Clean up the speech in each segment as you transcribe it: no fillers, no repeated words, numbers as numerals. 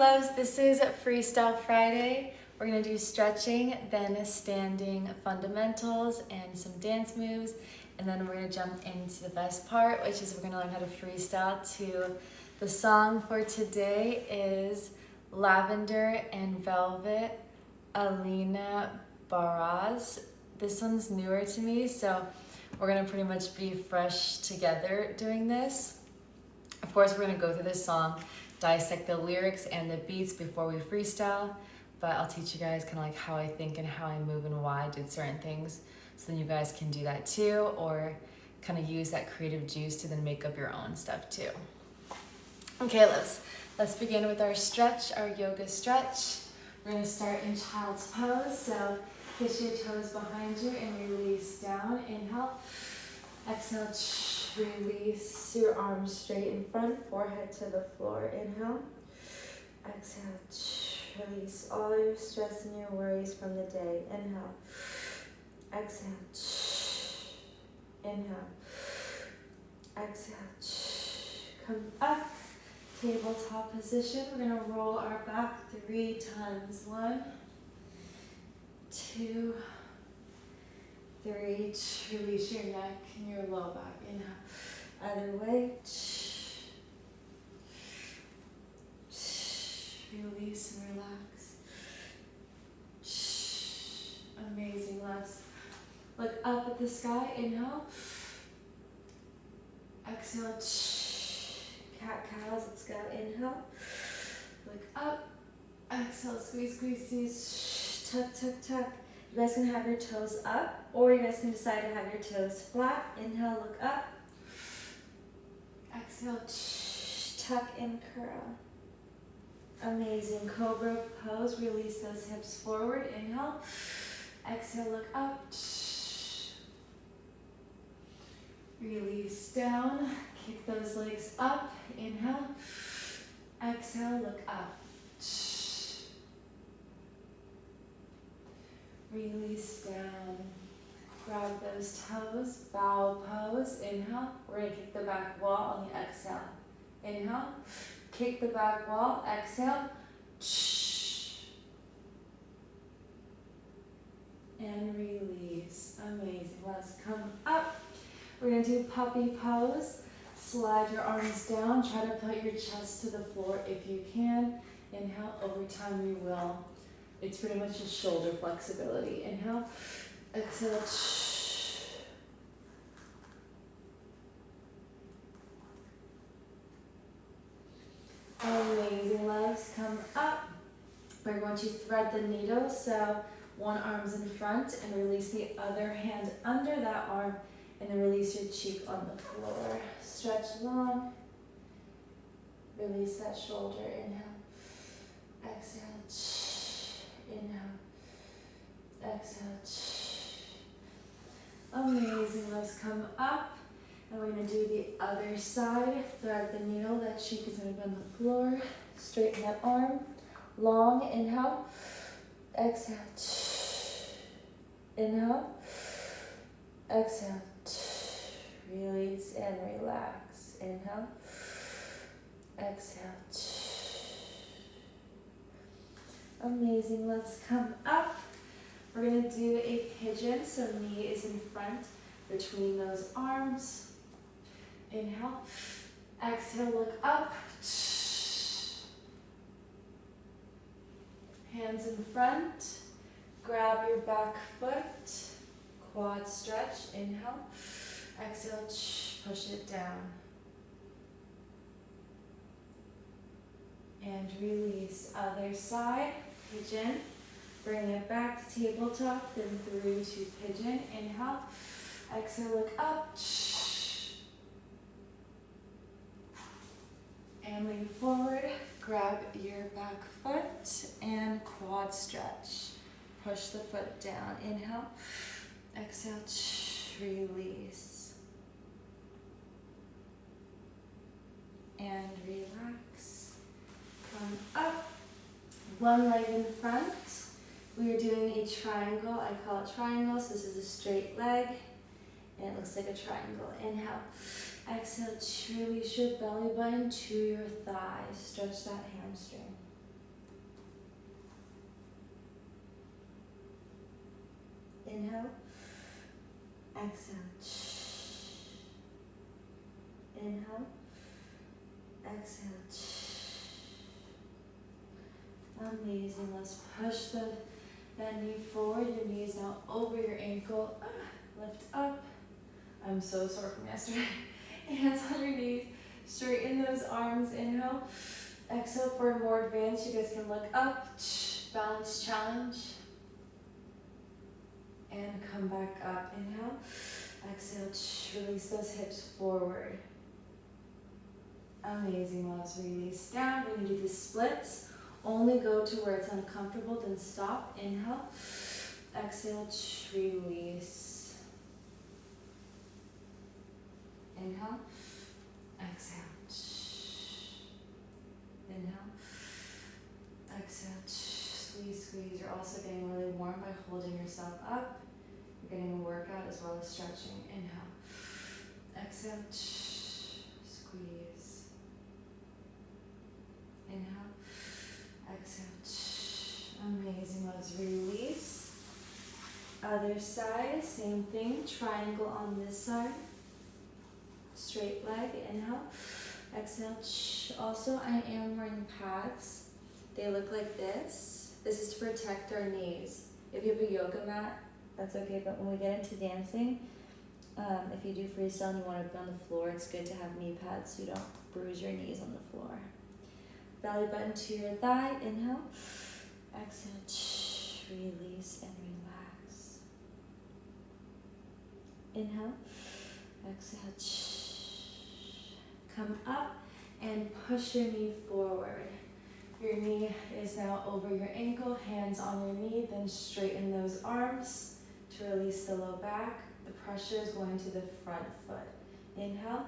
loves, this is Freestyle Friday. We're gonna do stretching, then standing fundamentals and some dance moves, and then we're gonna jump into the best part, which is we're gonna learn how to freestyle to the song for today is Lavender and Velvet, Alina, Baraz. This one's newer to me, so we're gonna pretty much be fresh together doing this. Of course, we're gonna go through this song, dissect the lyrics and the beats before we freestyle, but I'll teach you guys kind of like how I think and how I move and why I did certain things, so then you guys can do that too, or kind of use that creative juice to then make up your own stuff too. Okay, let's begin with our stretch, our yoga stretch. We're gonna start in child's pose, so kiss your toes behind you and release down. Inhale, exhale, release your arms straight in front, forehead to the floor. Inhale, exhale, release all your stress and your worries from the day. Inhale, exhale, inhale, exhale, come up, tabletop position. We're gonna roll our back 3 times. 1, 2, 3, release your neck and your low back. Inhale, other way. Release and relax. Amazing, let's look up at the sky. Inhale, exhale, cat-cows, let's go. Inhale, look up, exhale, squeeze, squeeze, squeeze, tuck, tuck, tuck. You guys can have your toes up, or you guys can decide to have your toes flat. Inhale, look up. Exhale, tuck and curl. Amazing. Cobra pose. Release those hips forward. Inhale. Exhale, look up. Release down. Kick those legs up. Inhale. Exhale, look up. Release down. Grab those toes. Bow pose. Inhale. We're going to kick the back wall on the exhale. Inhale. Kick the back wall. Exhale. And release. Amazing. Let's come up. We're going to do puppy pose. Slide your arms down. Try to put your chest to the floor if you can. Inhale. Over time you will. It's pretty much just shoulder flexibility. Inhale, exhale. Amazing, legs come up. We're going to thread the needle, so one arm's in front and release the other hand under that arm and then release your cheek on the floor. Stretch long, release that shoulder. Inhale, exhale. Inhale, exhale. Amazing, let's come up. And we're gonna do the other side. Thread the needle, that cheek is gonna be on the floor. Straighten that arm, long, inhale, exhale. Inhale, exhale. Release and relax. Inhale, exhale. Amazing, let's come up. We're gonna do a pigeon, so knee is in front between those arms. Inhale, exhale, look up. Hands in front, grab your back foot, quad stretch. Inhale, exhale, push it down. And release, other side. Pigeon, bring it back to tabletop, then through to pigeon. Inhale, exhale, look up, and lean forward. Grab your back foot and quad stretch. Push the foot down. Inhale, exhale, release, and relax. Come up. One leg in front. We are doing a triangle. I call it triangle, so this is a straight leg, and it looks like a triangle. Inhale, exhale, release your belly button to your thighs. Stretch that hamstring. Inhale. Exhale. Inhale. Exhale. Amazing. Let's push that knee forward. Your knee is now over your ankle. Lift up. I'm so sore from yesterday. Hands on your knees. Straighten those arms. Inhale. Exhale for more advanced. You guys can look up. Balance challenge. And come back up. Inhale. Exhale. Release those hips forward. Amazing. Let's release down. We're going to do the splits. Only go to where it's uncomfortable, then stop. Inhale. Exhale. Release. Inhale. Exhale. Inhale. Exhale. Squeeze, squeeze. You're also getting really warm by holding yourself up. You're getting a workout as well as stretching. Inhale. Exhale. Squeeze. Inhale. Exhale. Amazing. Let's release. Other side. Same thing. Triangle on this side. Straight leg. Inhale. Exhale. Also, I am wearing pads. They look like this. This is to protect our knees. If you have a yoga mat, that's okay. But when we get into dancing, if you do freestyle and you want to be on the floor, it's good to have knee pads so you don't bruise your knees on the floor. Belly button to your thigh. Inhale. Exhale. Release and relax. Inhale. Exhale. Come up and push your knee forward. Your knee is now over your ankle, hands on your knee, then straighten those arms to release the low back. The pressure is going to the front foot. Inhale.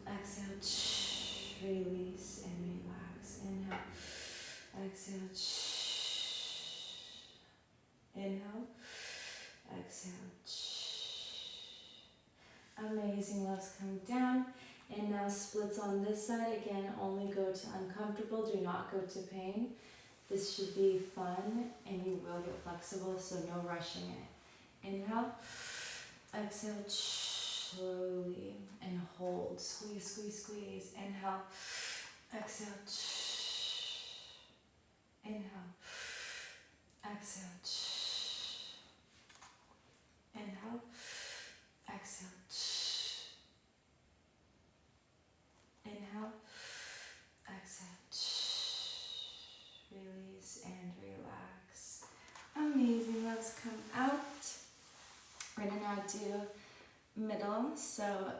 Exhale. Release and relax. Inhale. Exhale. Inhale. Exhale. Amazing. Let's come down. And now splits on this side. Again, only go to uncomfortable. Do not go to pain. This should be fun and you will get flexible, so no rushing it. Inhale. Exhale. Slowly and hold. Squeeze, squeeze, squeeze. Inhale. Exhale. Inhale. Exhale. Inhale. Exhale. Inhale. Exhale. Release and relax. Amazing. Let's come out. We're going to now do middle. So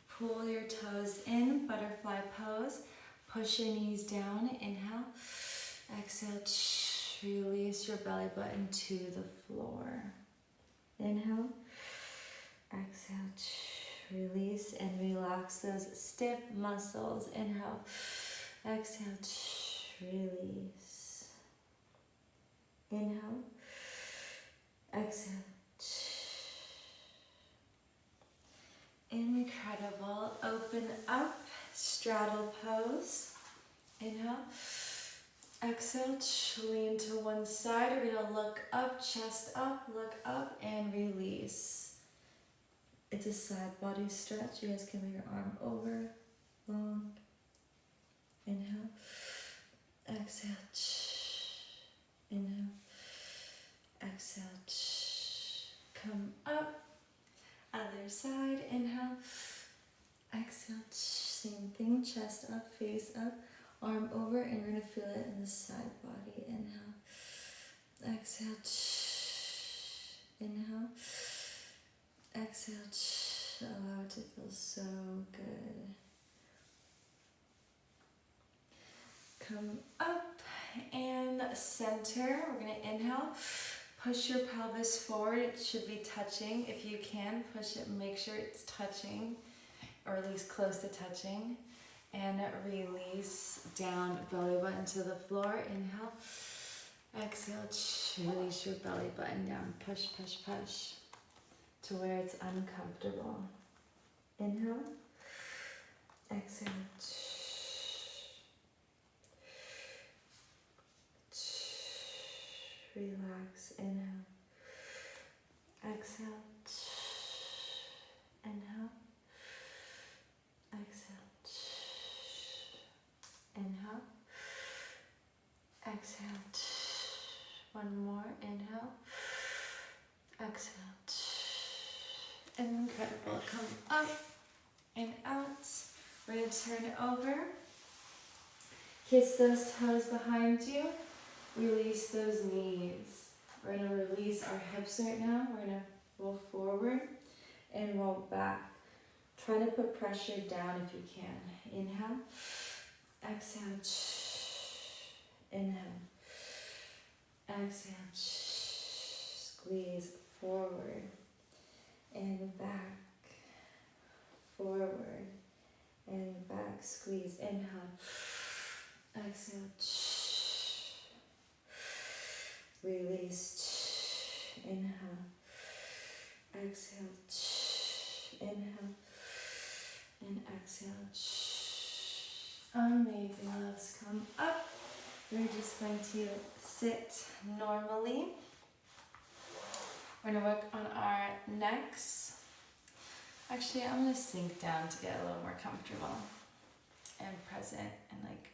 pull your toes in, butterfly pose. Push your knees down. Inhale. Exhale. Release your belly button to the floor. Inhale. Exhale. Release and relax those stiff muscles. Inhale. Exhale. Release. Inhale. Exhale. Incredible. Open up. Straddle pose. Inhale. Exhale. Lean to one side. We're going to look up, chest up, look up, and release. It's a side body stretch. You guys can move your arm over, long. Inhale. Exhale. Inhale. Exhale. Come up. Other side. Inhale. Exhale. Same thing. Chest up, face up, arm over, and we're going to feel it in the side body. Inhale. Exhale. Inhale. Exhale. Allow it to feel so good. Come up and center. We're going to inhale. Push your pelvis forward. It should be touching. If you can, push it and make sure it's touching, or at least close to touching. And release down, belly button to the floor. Inhale. Exhale. Release your belly button down. Push, push, push to where it's uncomfortable. Inhale. Exhale. Relax. Inhale. Exhale. Inhale. Exhale. Inhale. Exhale. One more. Inhale. Exhale. Incredible. Come up and out. We're going to turn it over. Kiss those toes behind you. Release those knees. We're going to release our hips right now. We're going to roll forward and roll back. Try to put pressure down if you can. Inhale. Exhale. Inhale. Exhale. Squeeze forward and back. Forward and back. Squeeze. Inhale. Exhale. Release. Inhale. Exhale. Inhale. And exhale. Amazing. Let's come up. We're just going to sit normally. We're going to work on our necks. Actually, I'm going to sink down to get a little more comfortable and present and like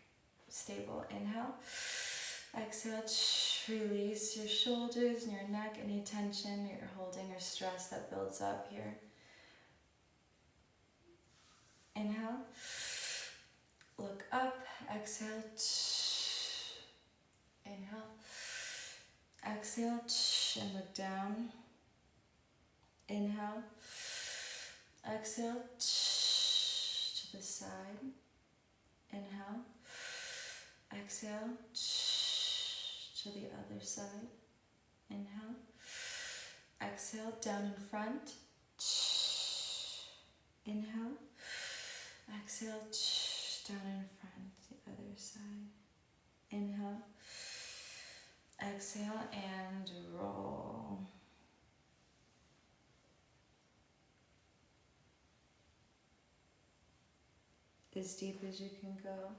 stable. Inhale. Exhale. Release your shoulders and your neck, any tension you're holding or stress that builds up here. Inhale. Look up. Exhale. Inhale. Exhale. And look down. Inhale. Exhale. To the side. Inhale. Exhale. To the other side. Inhale. Exhale. Down in front. Inhale. Exhale. Down in front. The other side. Inhale. Exhale and roll. As deep as you can go.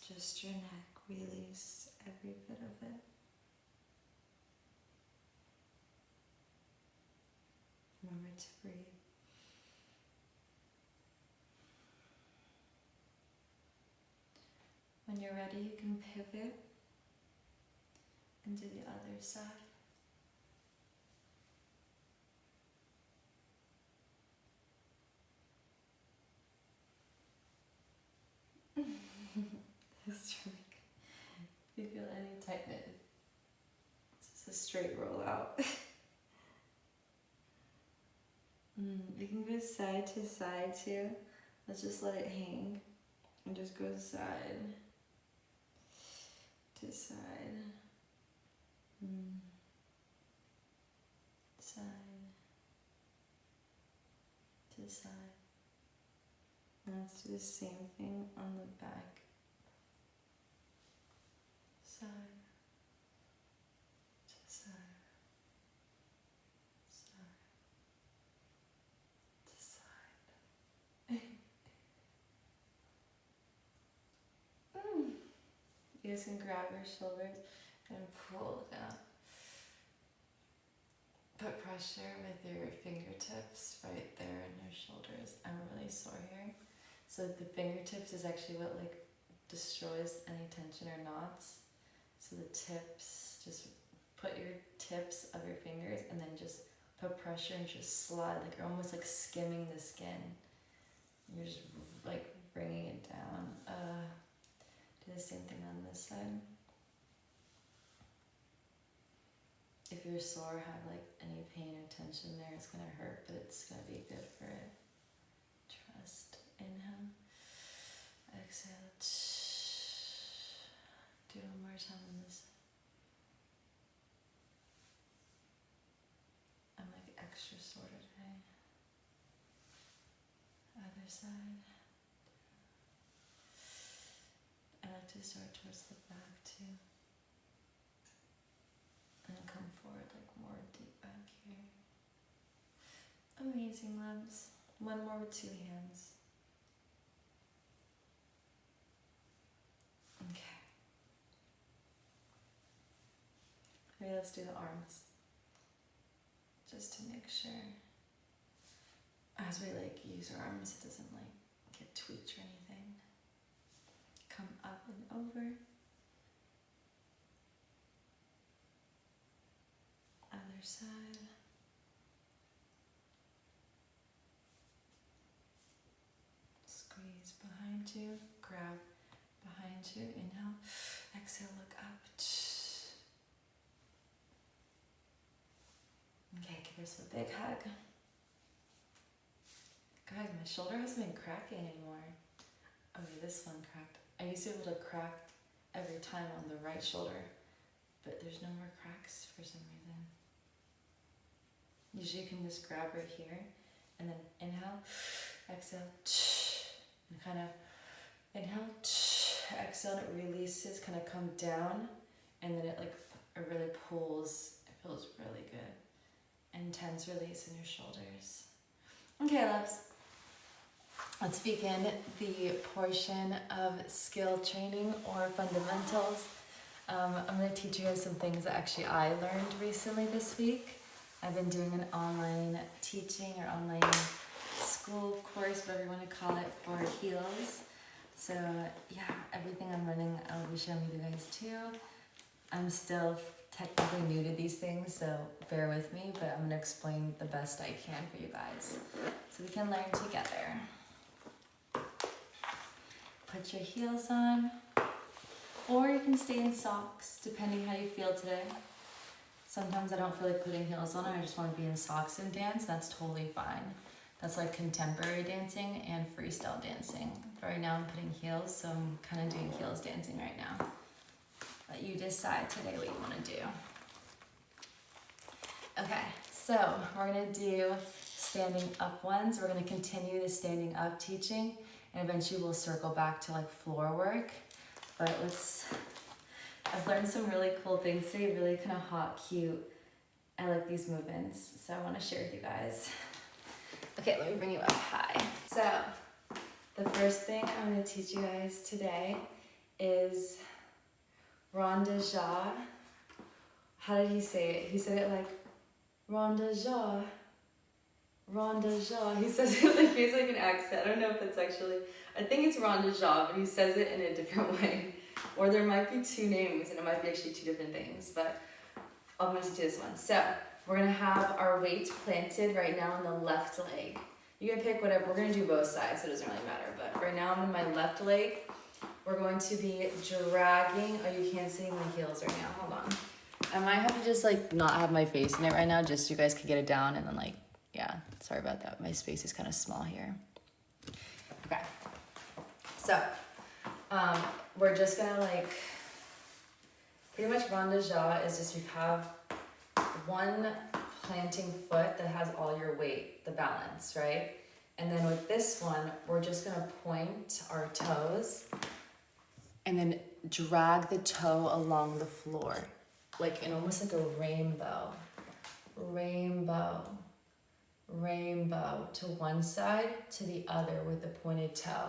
Just your neck, release every bit of it. Remember to breathe. When you're ready, you can pivot and do the other side. That's really good. If you feel any tightness, it's just a straight roll out. You can go side to side too. Let's just let it hang and just go side to side. Side to side. And let's do the same thing on the back. Side to side. Side to side. You guys can grab your shoulders and pull down. Put pressure with your fingertips right there in your shoulders. I'm really sore here. So the fingertips is actually what like destroys any tension or knots. So the tips, just put your tips of your fingers and then just put pressure and just slide. Like you're almost like skimming the skin. You're just like bringing it down. Do the same thing on this side. If you're sore, have like any pain or tension there, it's gonna hurt, but it's gonna be good for it. Trust. Inhale. Exhale. Do one more time on this. I'm like extra sore today. Other side. I like to start towards the back too. And come forward like more deep back here. Amazing, loves. One more with two hands. Okay. Okay, let's do the arms. Just to make sure. As we like use our arms, it doesn't like get tweaked or anything. Come up and over. Other side. Squeeze behind you. Grab behind you. Inhale. Exhale, look up. Okay, give yourself a big hug. Guys, my shoulder hasn't been cracking anymore. Okay, this one cracked. I used to be able to crack every time on the right shoulder, but there's no more cracks for some reason. Usually you can just grab right here and then inhale, exhale, and kind of inhale, exhale, and it releases, kind of come down, and then it really pulls. It feels really good. Intense release in your shoulders. Okay, loves. Let's begin the portion of skill training or fundamentals. I'm going to teach you guys some things that actually I learned recently this week. I've been doing an online teaching or online school course, whatever you want to call it, for heels. So yeah, everything I'm running, I'll be showing you guys too. I'm still technically new to these things, so bear with me, but I'm going to explain the best I can for you guys so we can learn together. Put your heels on, or you can stay in socks, depending how you feel today. Sometimes I don't feel like putting heels on, I just want to be in socks and dance. That's totally fine. That's like contemporary dancing and freestyle dancing. But right now I'm putting heels, so I'm kind of doing heels dancing right now. Let you decide today what you want to do. Okay, so we're going to do standing up ones. We're going to continue the standing up teaching, and eventually we'll circle back to like floor work. But I've learned some really cool things today, really kind of hot, cute. I like these movements, so I want to share with you guys. Okay, let me bring you up high. So the first thing I'm going to teach you guys today is rond de jambe. How did he say it? He said it like rond de jambe. Rond de jambe. He says it like he's like an accent. I don't know if it's actually, I think it's rond de jambe, but he says it in a different way. Or there might be two names and it might be actually two different things, but I'm going to do this one. So we're going to have our weight planted right now on the left leg. You can pick whatever. We're going to do both sides, so it doesn't really matter. But right now I'm on my left leg. We're going to be dragging. Oh, you can't see my heels right now. Hold on. I might have to just like not have my face in it right now, just so you guys can get it down, and then like, yeah, sorry about that. My space is kind of small here. Okay. So we're just gonna like, pretty much rond de jambe is just you have one planting foot that has all your weight, the balance, right? And then with this one, we're just gonna point our toes and then drag the toe along the floor, like in almost like a rainbow. Rainbow. Rainbow to one side, to the other with the pointed toe.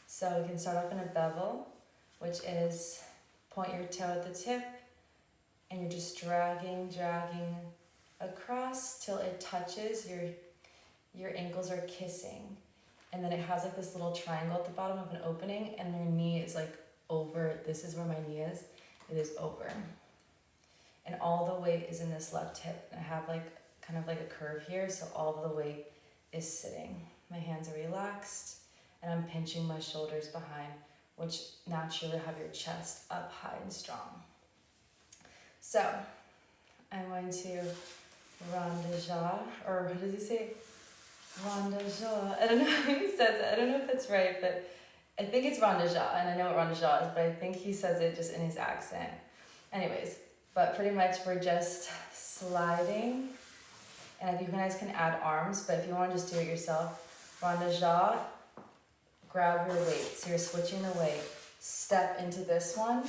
So we can start off in a bevel, which is point your toe at the tip, and you're just dragging across till it touches, your ankles are kissing. And then it has like this little triangle at the bottom of an opening, and your knee is like over, this is where my knee is, it is over. And all the weight is in this left hip. And I have like, kind of like a curve here, so all of the weight is sitting. My hands are relaxed, and I'm pinching my shoulders behind, which naturally have your chest up high and strong. So, I'm going to rond de jambe, or how does he say? Rond de jambe. I don't know how he says it. I don't know if it's right, but I think it's rond de jambe, and I know what rond de jambe is, but I think he says it just in his accent. Anyways, but pretty much we're just sliding. And if you guys can add arms, but if you want to just do it yourself, rond de jambe, grab your weight. So you're switching the weight. Step into this one,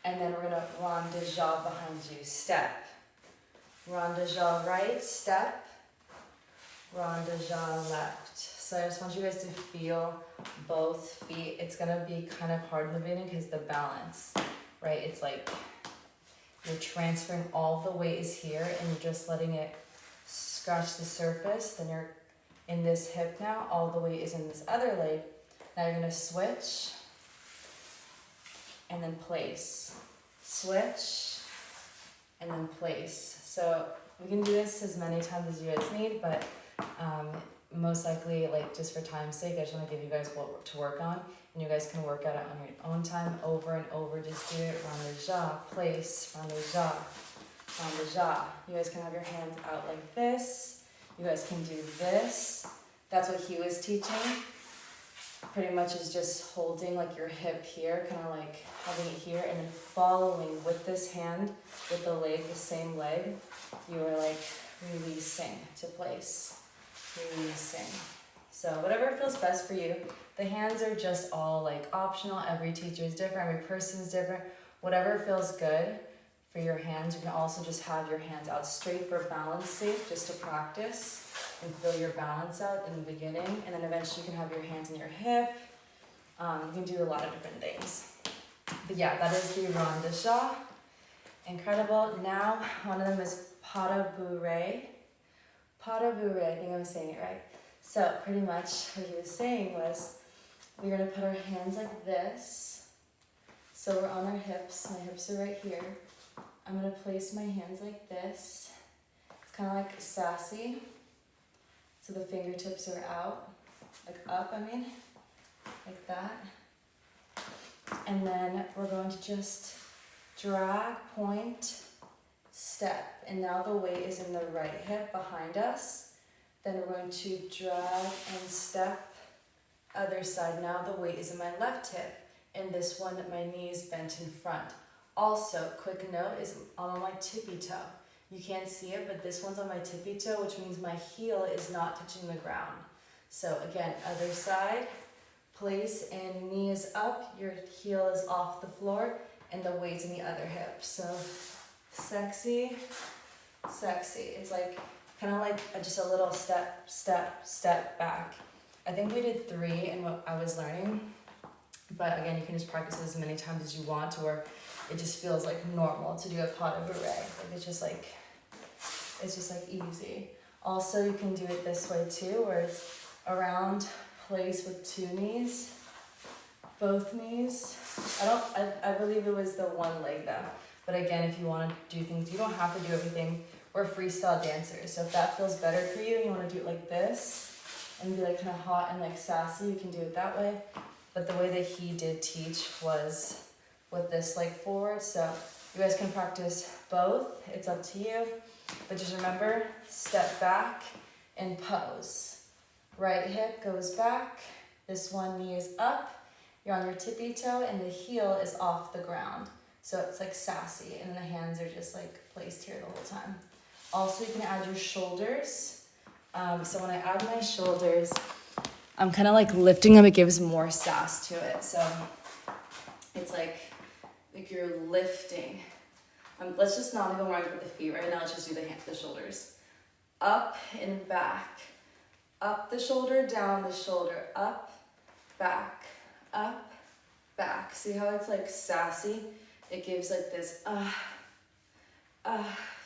and then we're going to rond de jambe behind you. Step. Rond de jambe right, step. Rond de jambe left. So I just want you guys to feel both feet. It's going to be kind of hard in the beginning because the balance, right? It's like You're transferring all the weight is here and you're just letting it scratch the surface. Then you're in this hip now, all the weight is in this other leg. Now you're gonna switch and then place. Switch and then place. So we can do this as many times as you guys need, but most likely, like just for time's sake, I just want to give you guys what to work on, and you guys can work at it on your own time, over and over. Just do it. Round the jaw, place, round the jaw, round the jaw. You guys can have your hands out like this. You guys can do this. That's what he was teaching. Pretty much is just holding like your hip here, kind of like having it here, and then following with this hand, with the leg, the same leg, you are like releasing to place. Releasing. So whatever feels best for you. The hands are just all like optional. Every teacher is different, every person is different. Whatever feels good for your hands. You can also just have your hands out straight for balance sake, just to practice and feel your balance out in the beginning, and then eventually you can have your hands in your hip. You can do a lot of different things. But yeah, that is the rond de chat. Incredible. Now one of them is pas de bourrée. Pas de bourrée, I think I'm saying it right. So pretty much what he was saying was, we're gonna put our hands like this. So we're on our hips, my hips are right here. I'm gonna place my hands like this. It's kind of like sassy. So the fingertips are out, like up, like that. And then we're going to just drag, point, step. And now the weight is in the right hip behind us. Then we're going to drag and step, other side. Now the weight is in my left hip. And this one, my knee is bent in front. Also, quick note is I'm on my tippy toe. You can't see it, but this one's on my tippy toe, which means my heel is not touching the ground. So again, other side, place, and knee is up, your heel is off the floor, and the weight's in the other hip. So sexy, sexy. It's like, kind of like just a little step, step, step back. I think we did 3 in what I was learning, but again, you can just practice as many times as you want to where it just feels like normal to do a pas de bourrée. Like it's just like easy. Also, you can do it this way too, where it's around, place with 2 knees, both knees. I believe it was the one leg though. But again, if you want to do things, you don't have to do everything. We're freestyle dancers, so if that feels better for you and you want to do it like this and be like kind of hot and like sassy, you can do it that way. But the way that he did teach was with this leg forward, so you guys can practice both. It's up to you, but just remember, step back and pose. Right hip goes back, this one knee is up, you're on your tippy toe, and the heel is off the ground. So it's like sassy, and the hands are just like placed here the whole time. Also, you can add your shoulders. So when I add my shoulders, I'm kind of like lifting them, it gives more sass to it. So it's like you're lifting. Let's just not even worry about the feet right now, let's just do the shoulders. Up and back. Up the shoulder, down the shoulder, up, back, See how it's like sassy? It gives like this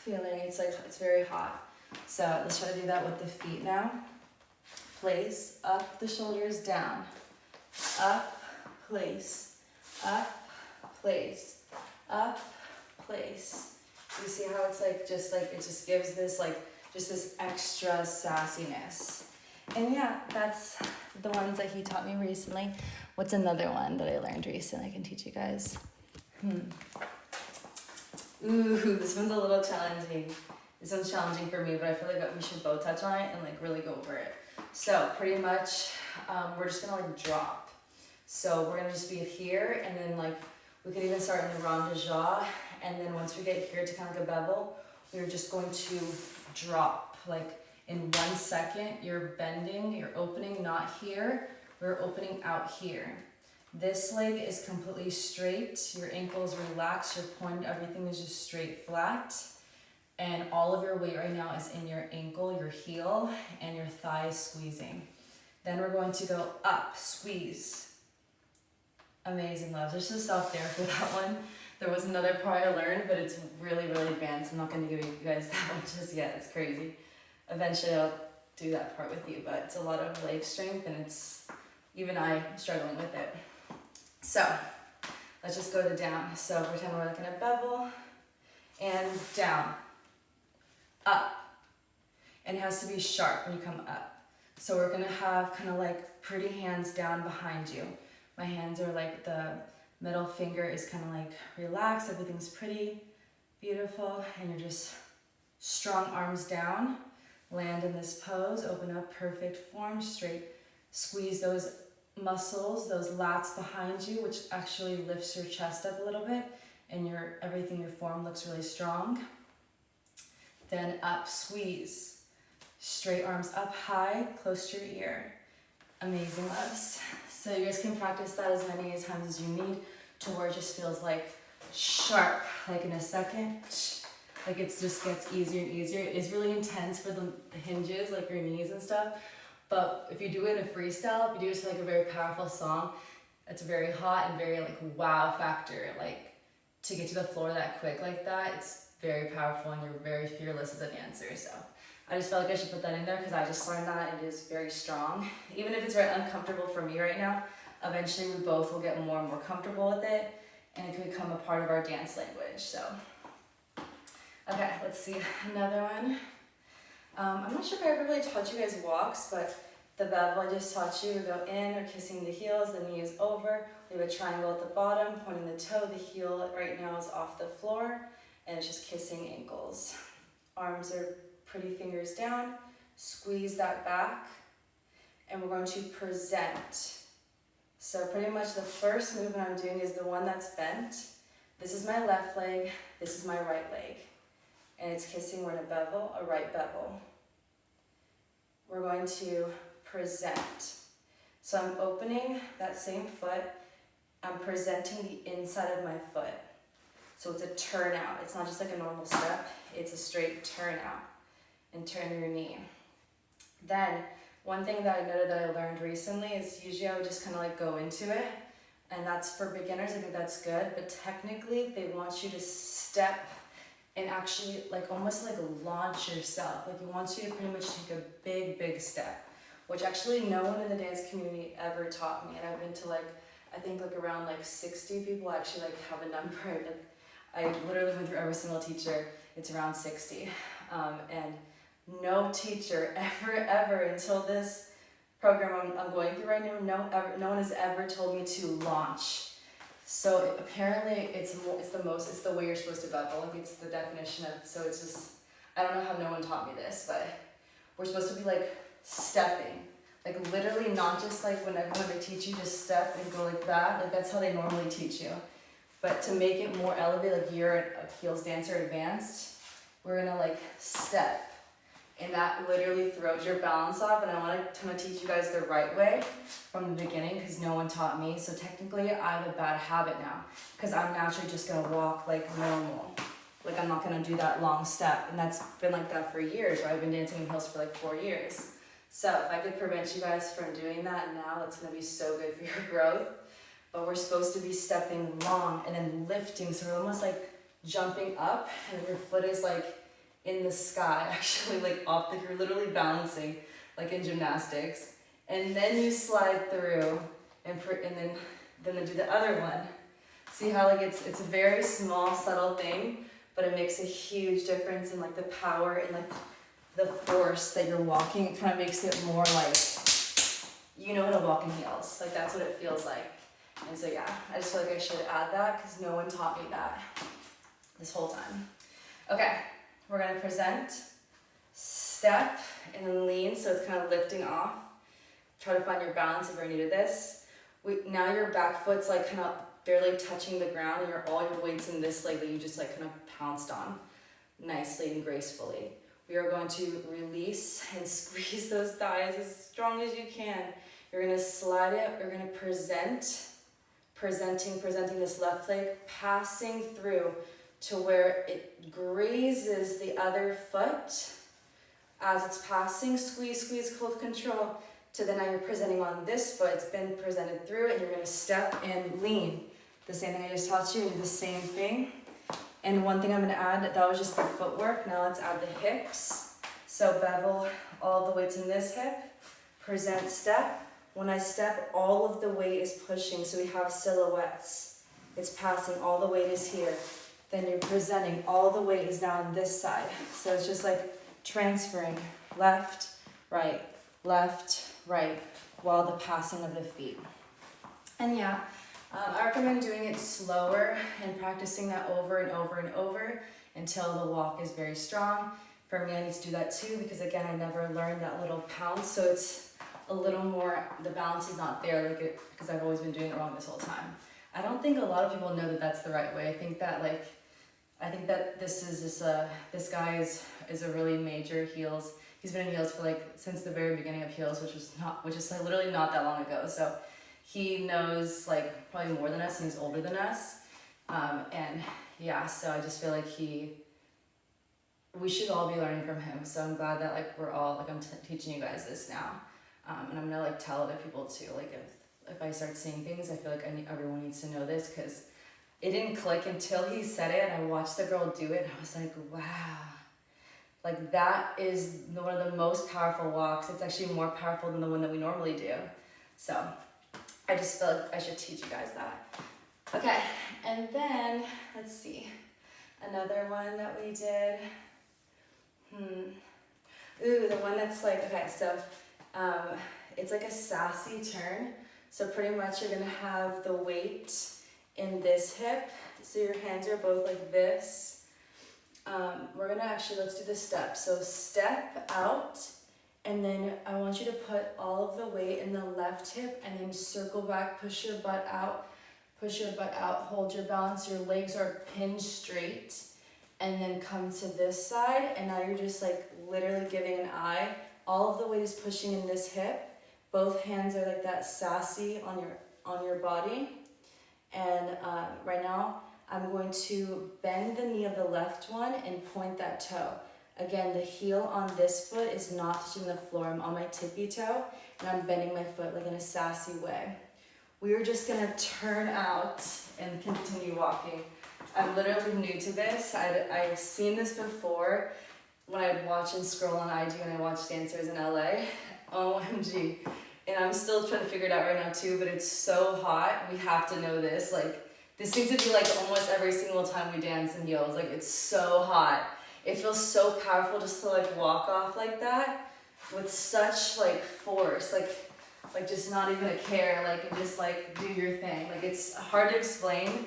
feeling. It's like, it's very hot. So let's try to do that with the feet now. Place, up the shoulders, down, up, place, up, place, up, place. You see how it's like, it just gives this like, just this extra sassiness. And yeah, that's the ones that he taught me recently. What's another one that I learned recently I can teach you guys? Ooh, this one's a little challenging. This one's challenging for me, but I feel like we should both touch on it and like really go over it. So pretty much, we're just gonna like drop. So we're gonna just be here, and then like, we could even start in the rond de jat, and then once we get here to kind of like a bevel, we're just going to drop. Like in 1 second, you're bending, you're opening, not here, we're opening out here. This leg is completely straight, your ankles relaxed, your point, everything is just straight, flat. And all of your weight right now is in your ankle, your heel, and your thigh squeezing. Then we're going to go up, squeeze. Amazing, loves. Just stop there for that one. There was another part I learned, but it's really, really advanced. I'm not gonna give you guys that one just yet, it's crazy. Eventually I'll do that part with you, but it's a lot of leg strength and it's, even I'm struggling with it. So, let's just go to down. So pretend we're looking at bevel, and down, up. And it has to be sharp when you come up. So we're gonna have kind of like pretty hands down behind you. My hands are like, the middle finger is kind of like relaxed, everything's pretty, beautiful, and you're just strong arms down. Land in this pose, open up, perfect form, straight. Squeeze those muscles, those lats behind you, which actually lifts your chest up a little bit, and your form looks really strong. Then up, squeeze. Straight arms up high, close to your ear. Amazing, loves. So you guys can practice that as many times as you need to where it just feels like sharp, like in a second. Like it just gets easier and easier. It's really intense for the hinges, like your knees and stuff. But if you do it in a freestyle, if you do it to like a very powerful song, it's very hot and very like wow factor. Like to get to the floor that quick like that, it's very powerful and you're very fearless as a dancer. So I just felt like I should put that in there because I just learned that it is very strong. Even if it's very uncomfortable for me right now, eventually we both will get more and more comfortable with it and it can become a part of our dance language. So, okay, let's see another one. I'm not sure if I ever really taught you guys walks, but the bevel I just taught you, we go in, or kissing the heels, the knee is over. We have a triangle at the bottom, pointing the toe, the heel right now is off the floor, and it's just kissing ankles. Arms are pretty fingers down, squeeze that back, and we're going to present. So pretty much the first movement I'm doing is the one that's bent. This is my left leg, this is my right leg. And it's kissing, we're in a bevel, a right bevel. We're going to present. So I'm opening that same foot, I'm presenting the inside of my foot. So it's a turnout, it's not just like a normal step, it's a straight turnout. And turn your knee. Then, one thing that I noted that I learned recently is usually I would just kind of like go into it, and that's for beginners, I think that's good, but technically they want you to step and actually like almost like launch yourself. Like it wants you to pretty much take a big, big step, which actually no one in the dance community ever taught me. And I've been to like, I think like around like 60 people actually like have a number. Like, I literally went through every single teacher, it's around 60. And no teacher ever until this program I'm going through right now, no one has ever told me to launch. So apparently it's the way you're supposed to bevel, like it's the definition of, so it's just, I don't know how no one taught me this, but we're supposed to be like stepping, like literally not just like when they teach you just step and go like that, like that's how they normally teach you. But to make it more elevated, like you're a heels dancer advanced, we're gonna like step. And that literally throws your balance off, and I want to teach you guys the right way from the beginning because no one taught me. So technically I have a bad habit now because I'm naturally just going to walk like normal. Like I'm not going to do that long step, and that's been like that for years, right? I've been dancing in heels for like 4 years. So if I could prevent you guys from doing that now, that's going to be so good for your growth. But we're supposed to be stepping long and then lifting, so we're almost like jumping up, and your foot is like in the sky, actually, like you're literally balancing, like in gymnastics. And then you slide through, and then do the other one. See how like it's a very small, subtle thing, but it makes a huge difference in like the power and like the force that you're walking. It kind of makes it more like, you know how to walk in heels. Like that's what it feels like. And so yeah, I just feel like I should add that because no one taught me that this whole time. Okay. We're going to present, step, and then lean, so it's kind of lifting off. Try to find your balance if you're new to this. Now your back foot's like kind of barely touching the ground, and all your weight's in this leg that you just like kind of pounced on nicely and gracefully. We are going to release and squeeze those thighs as strong as you can. You're going to slide it. You're going to presenting this left leg, passing through to where it grazes the other foot. As it's passing, squeeze, hold control, to then now you're presenting on this foot. It's been presented through, and you're gonna step and lean. the same thing I just taught you, do the same thing. And one thing I'm gonna add, that was just the footwork. Now let's add the hips. So bevel all the weights in this hip, present step. When I step, all of the weight is pushing, so we have silhouettes. It's passing, all the weight is here. Then you're presenting, all the weight is now on this side. So it's just like transferring left, right, while the passing of the feet. And yeah, I recommend doing it slower and practicing that over and over and over until the walk is very strong. For me, I need to do that too, because again, I never learned that little pounce, so it's a little more, the balance is not there because I've always been doing it wrong this whole time. I don't think a lot of people know that that's the right way. I think that this guy is a really major heels. He's been in heels for like since the very beginning of heels, which is like literally not that long ago. So he knows like probably more than us, and he's older than us. And yeah, so I just feel like we should all be learning from him. So I'm glad that like we're all like I'm teaching you guys this now, and I'm gonna like tell other people too. Like if I start seeing things, I feel like everyone needs to know this, because it didn't click until he said it, and I watched the girl do it, and I was like, wow. Like that is one of the most powerful walks. It's actually more powerful than the one that we normally do. So I just feel like I should teach you guys that. Okay, and then let's see. Another one that we did. Ooh, the one that's like, okay, so it's like a sassy turn. So pretty much you're gonna have the weight in this hip. So your hands are both like this. We're gonna actually, let's do the step. So step out, and then I want you to put all of the weight in the left hip, and then circle back, push your butt out, hold your balance, your legs are pinned straight, and then come to this side, and now you're just like literally giving an eye. All of the weight is pushing in this hip. Both hands are like that sassy on your body. And right now, I'm going to bend the knee of the left one and point that toe. Again, the heel on this foot is not touching the floor. I'm on my tippy toe, and I'm bending my foot like in a sassy way. We are just gonna turn out and continue walking. I'm literally new to this. I've seen this before when I'd watch and scroll on IG when I watch dancers in LA. OMG. And I'm still trying to figure it out right now too, but it's so hot. We have to know this. Like, this seems to be like almost every single time we dance in heels. Like, it's so hot. It feels so powerful just to like walk off like that with such like force. Like just not even a care, like, and just like do your thing. Like, it's hard to explain.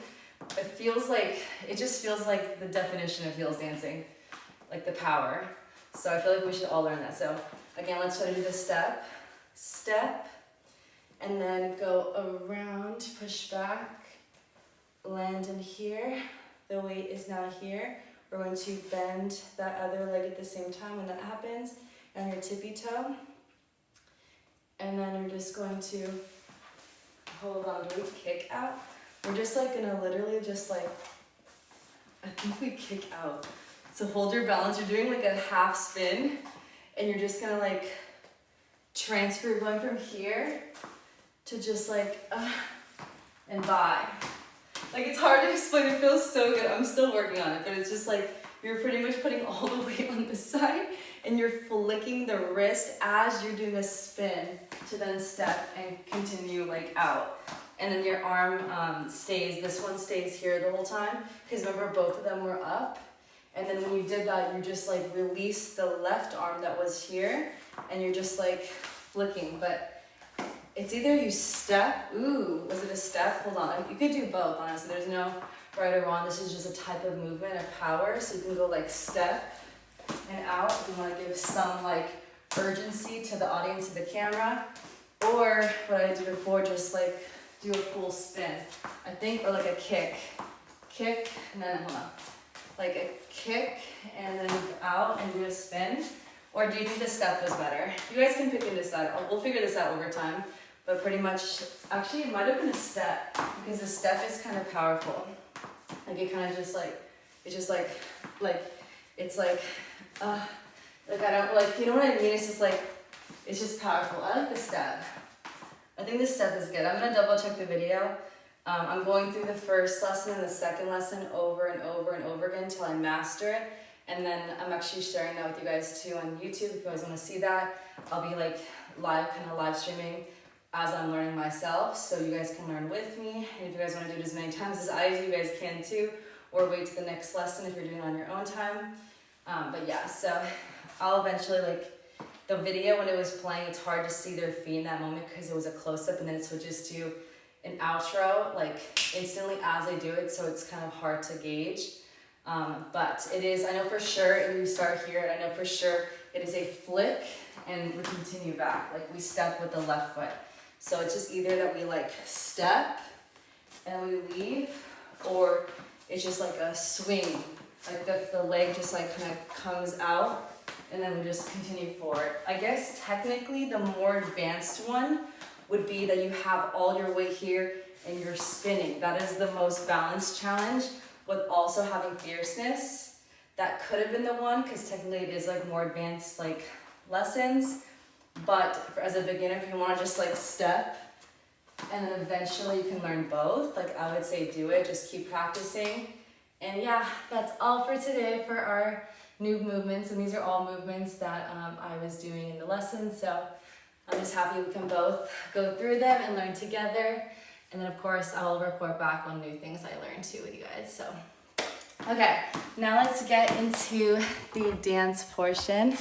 It just feels like the definition of heels dancing, like the power. So I feel like we should all learn that. So again, let's try to do the step, and then go around, push back, land in here. The weight is now here. We're going to bend that other leg at the same time when that happens, and your tippy toe. And then you're just going to hold on. Do we kick out? We're just like gonna literally just like, I think we kick out. So hold your balance. You're doing like a half spin, and you're just gonna like transfer, going from here to just like, and bye. Like, it's hard to explain. It feels so good. I'm still working on it, but it's just like, you're pretty much putting all the weight on this side, and you're flicking the wrist as you're doing a spin to then step and continue like out. And then your arm stays, this one stays here the whole time, because remember both of them were up. And then when you did that, you just like release the left arm that was here, and you're just like flicking. But it's either you step, ooh, was it a step? Hold on, you could do both, honestly. There's no right or wrong. This is just a type of movement of power. So you can go like step and out if you want to give some like urgency to the audience, to the camera. Or what I did before, just like do a full spin, I think, or like a kick, and then hold on. Like a kick and then out and do a spin. Or do you think the step was better? You guys can pick and decide. We'll figure this out over time. But pretty much, actually it might have been a step, because the step is kind of powerful. Like, it kind of just like, it's just like it's like, I don't, like, you know what I mean? It's just like, it's just powerful. I like the step. I think the step is good. I'm gonna double check the video. I'm going through the first lesson and the second lesson over and over and over again until I master it. And then I'm actually sharing that with you guys too on YouTube. If you guys want to see that, I'll be like kind of live streaming as I'm learning myself, so you guys can learn with me. And if you guys want to do it as many times as I do, you guys can too, or wait to the next lesson if you're doing it on your own time. But yeah, so I'll eventually, like, the video when it was playing, it's hard to see their feet in that moment because it was a close-up, and then it switches to an outro like instantly as they do it, so it's kind of hard to gauge. But it is, I know for sure, and we start here, I know for sure it is a flick and we continue back, like we step with the left foot. So it's just either that we like step and we leave, or it's just like a swing, like the leg just like kind of comes out and then we just continue forward. I guess technically the more advanced one would be that you have all your weight here and you're spinning. That is the most balanced challenge with also having fierceness. That could have been the one because technically it is like more advanced like lessons. But as a beginner, if you want to just like step and then eventually you can learn both, like I would say do it, just keep practicing. And yeah, that's all for today for our new movements. And these are all movements that I was doing in the lesson. So I'm just happy we can both go through them and learn together. And then of course I'll report back on new things I learned too with you guys. So, okay, now let's get into the dance portion.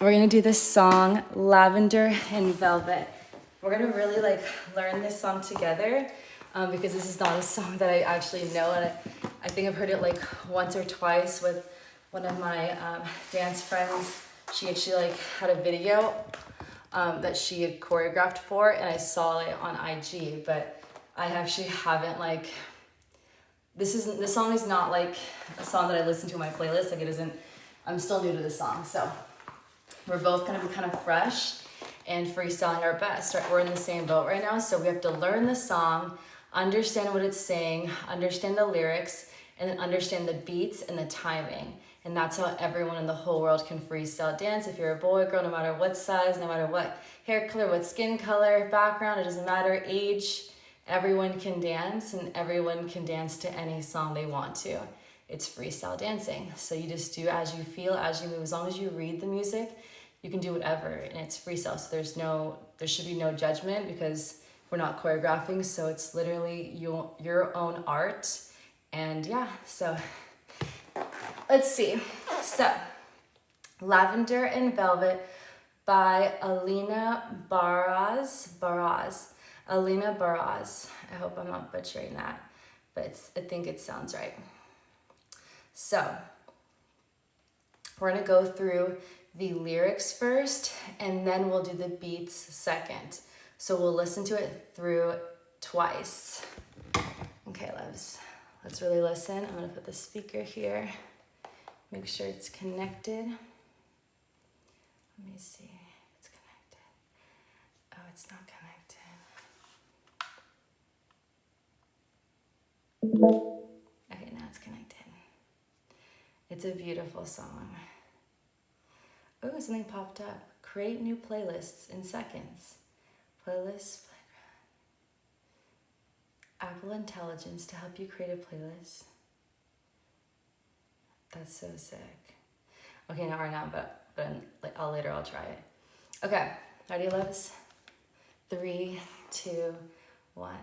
We're gonna do this song, Lavender and Velvet. We're gonna really like learn this song together because this is not a song that I actually know, and I think I've heard it like once or twice with one of my dance friends. She actually like had a video that she had choreographed for, and I saw it on IG, but I actually haven't like, this song is not like a song that I listen to in my playlist, like it isn't, I'm still new to this song, so we're both gonna be kind of fresh and freestyling our best, right? We're in the same boat right now, so we have to learn the song, understand what it's saying, understand the lyrics, and then understand the beats and the timing. And that's how everyone in the whole world can freestyle dance. If you're a boy, girl, no matter what size, no matter what hair color, what skin color, background, it doesn't matter, age, everyone can dance, and everyone can dance to any song they want to. It's freestyle dancing. So you just do as you feel, as you move. As long as you read the music, you can do whatever, and it's freestyle. So there should be no judgment because we're not choreographing. So it's literally your own art. And yeah, so let's see. So, Lavender and Velvet by Alina Baraz. Alina Baraz. I hope I'm not butchering that, but I think it sounds right. So, we're gonna go through the lyrics first, and then we'll do the beats second. So we'll listen to it through twice. Okay, loves. Let's really listen. I'm gonna put the speaker here. Make sure it's connected. Let me see if it's connected. Oh, it's not connected. Okay, now it's connected. It's a beautiful song. Oh, something popped up. Create new playlists in seconds. Playlists. Apple Intelligence to help you create a playlist. That's so sick. Okay, not right now, but later I'll try it. Okay, ready, loves? 3, 2, 1.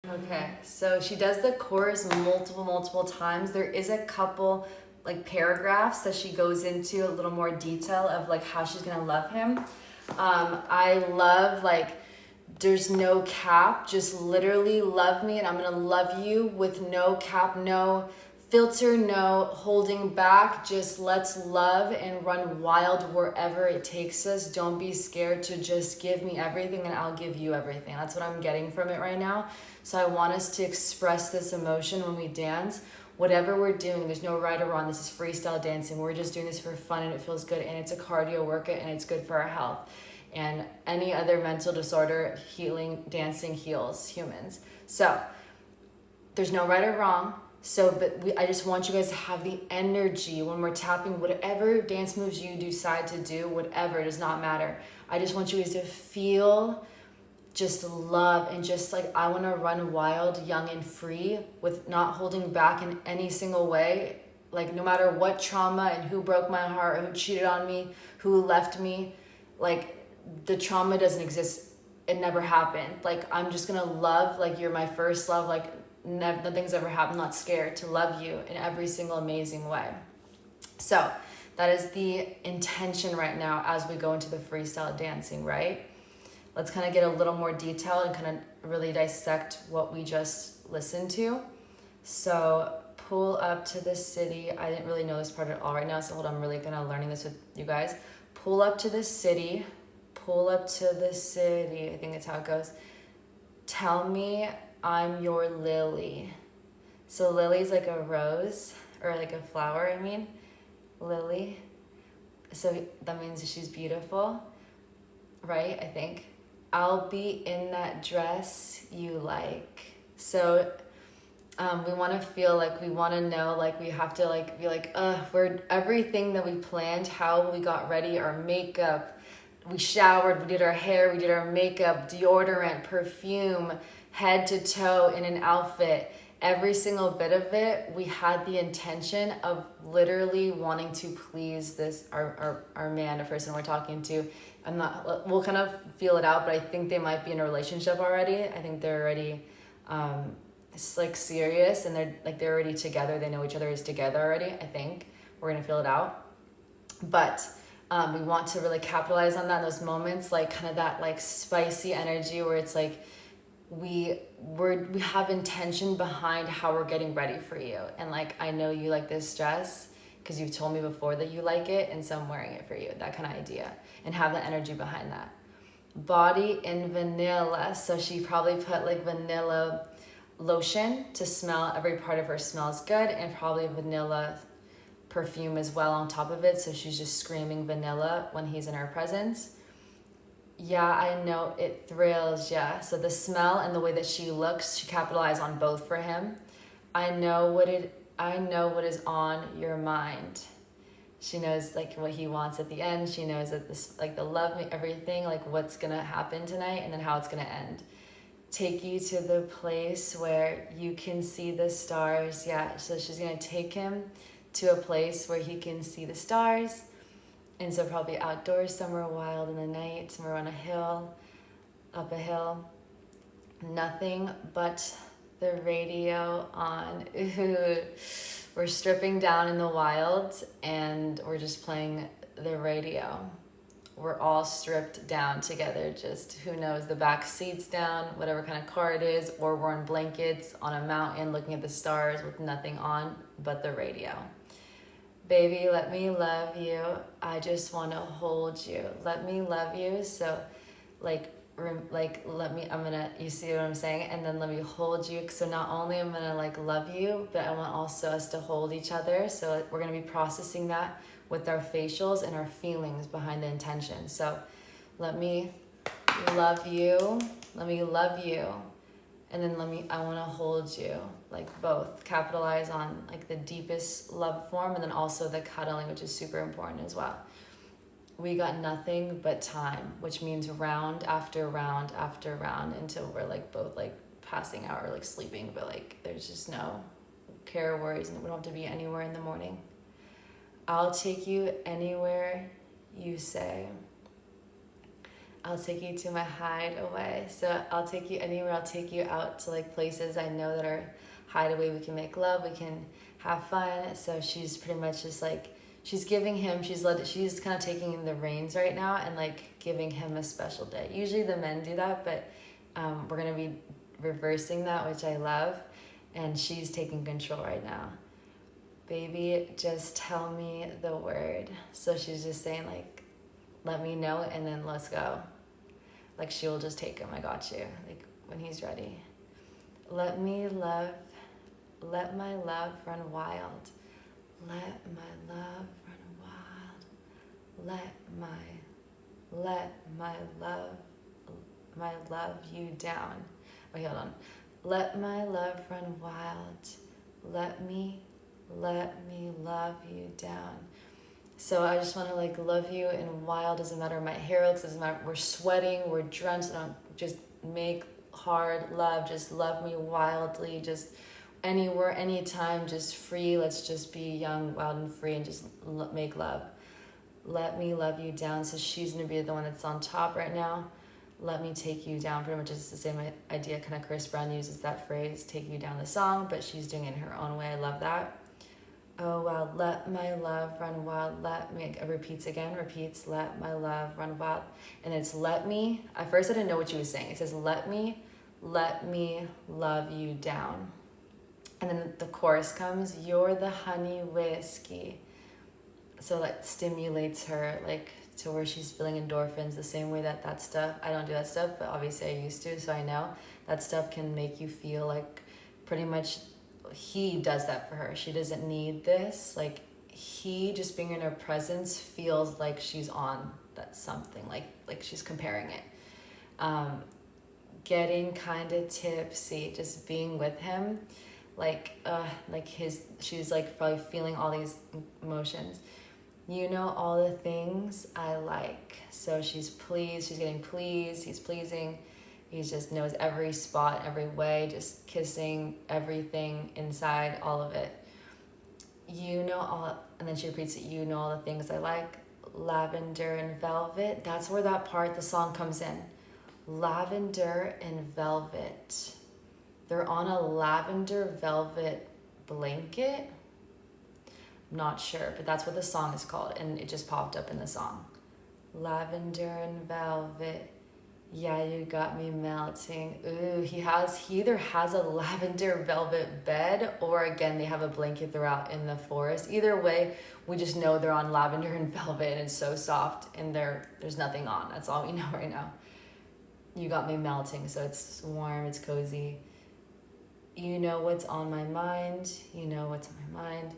Okay, so she does the chorus multiple times. There is a couple like paragraphs that she goes into a little more detail of like how she's gonna love him. I love like there's no cap, just literally love me and I'm gonna love you with no cap, no filter, no holding back. Just let's love and run wild wherever it takes us. Don't be scared to just give me everything and I'll give you everything. That's what I'm getting from it right now. So I want us to express this emotion when we dance. Whatever we're doing, there's no right or wrong. This is freestyle dancing. We're just doing this for fun and it feels good and it's a cardio workout and it's good for our health. And any other mental disorder, healing, dancing heals humans. So there's no right or wrong. So, but I just want you guys to have the energy when we're tapping, whatever dance moves you decide to do, whatever, it does not matter. I just want you guys to feel just love and just like, I want to run wild, young and free with not holding back in any single way. Like no matter what trauma and who broke my heart, who cheated on me, who left me, like the trauma doesn't exist. It never happened. Like, I'm just going to love, like you're my first love, like nothing's ever happened. I'm not scared to love you in every single amazing way. So that is the intention right now as we go into the freestyle dancing, right? Let's kind of get a little more detail and kind of really dissect what we just listened to. So pull up to the city. I didn't really know this part at all right now, so hold on, I'm really kind of learning this with you guys. Pull up to the city. Pull up to the city. I think that's how it goes. Tell me I'm your lily. So lily is like a rose or like a flower, I mean. Lily. So that means she's beautiful, right? I think. I'll be in that dress you like. So we want to feel like we want to know, like we have to like be like, we're everything that we planned, how we got ready, our makeup, we showered, we did our hair, we did our makeup, deodorant, perfume, head to toe in an outfit. Every single bit of it, we had the intention of literally wanting to please this, our man, the person we're talking to. We'll kind of feel it out, but I think they might be in a relationship already. I think they're already, it's like serious and they're already together. They know each other is together already. I think we're going to feel it out. But we want to really capitalize on that, those moments, like kind of that like spicy energy where it's like, we have intention behind how we're getting ready for you. And like, I know you like this dress because you've told me before that you like it. And so I'm wearing it for you, that kind of idea, and have the energy behind that. Body in vanilla. So she probably put like vanilla lotion to smell. Every part of her smells good, and probably vanilla perfume as well on top of it. So she's just screaming vanilla when he's in her presence. Yeah, I know it thrills, yeah. So the smell and the way that she looks, she capitalized on both for him. I know what is on your mind. She knows like what he wants at the end. She knows that this, like the love, everything, like what's gonna happen tonight and then how it's gonna end. Take you to the place where you can see the stars. Yeah, so she's gonna take him to a place where he can see the stars. And so probably outdoors, somewhere wild in the night, somewhere on a hill, up a hill. Nothing but the radio on. Ooh. We're stripping down in the wild and we're just playing the radio. We're all stripped down together, just who knows, the back seat's down, whatever kind of car it is, or we're in blankets on a mountain looking at the stars with nothing on but the radio. Baby, let me love you. I just want to hold you. Let me love you. So let me, you see what I'm saying? And then let me hold you. So not only I'm going to like love you, but I want also us to hold each other. So we're going to be processing that with our facials and our feelings behind the intention. So let me love you. Let me love you. And then I want to hold you, like both. Capitalize on like the deepest love form and then also the cuddling, which is super important as well. We got nothing but time, which means round after round after round until we're like both like passing out or like sleeping, but like there's just no care or worries and we don't have to be anywhere in the morning. I'll take you anywhere you say. I'll take you to my hideaway. So I'll take you anywhere. I'll take you out to like places I know that are hideaway. We can make love. We can have fun. So she's pretty much just like, she's giving him, she's kind of taking the reins right now and like giving him a special day. Usually the men do that, but we're going to be reversing that, which I love. And she's taking control right now. Baby, just tell me the word. So she's just saying like, let me know and then let's go. Like she will just take him, I got you. Like when he's ready. Let my love run wild. Let my love run wild. Let my love you down. Okay, hold on. Let my love run wild. Let me love you down. So I just want to like love you and wild. Doesn't matter my hair looks, doesn't matter, we're sweating, we're drenched, don't just make hard love, just love me wildly, just anywhere, anytime, just free. Let's just be young, wild and free and just make love. Let me love you down. So she's gonna be the one that's on top right now. Let me take you down. Pretty much it's the same idea. Kind of Chris Brown uses that phrase, take you down the song, but she's doing it in her own way. I love that. Oh wow, let my love run wild. Let me, it repeats, let my love run wild. And it's let me, at first I didn't know what she was saying. It says, let me love you down. And then the chorus comes, you're the honey whiskey. So that stimulates her like to where she's feeling endorphins the same way that stuff, I don't do that stuff, but obviously I used to, so I know that stuff can make you feel like pretty much he does that for her. She doesn't need this. Like he just being in her presence feels like she's on that something, like she's comparing it. Getting kind of tipsy, just being with him, she's like probably feeling all these emotions. You know all the things I like. So she's pleased, she's getting pleased, he's pleasing. He just knows every spot, every way, just kissing everything inside, all of it. You know all, and then she repeats it, you know all the things I like. Lavender and velvet, that's where that part, the song comes in. Lavender and velvet. They're on a lavender velvet blanket. I'm not sure, but that's what the song is called, and it just popped up in the song. Lavender and velvet. Yeah, you got me melting. Ooh, he either has a lavender velvet bed, or again, they have a blanket throughout in the forest. Either way, we just know they're on lavender and velvet, and it's so soft, and there's nothing on. That's all we know right now. You got me melting, so it's warm, it's cozy. You know what's on my mind. You know what's on my mind.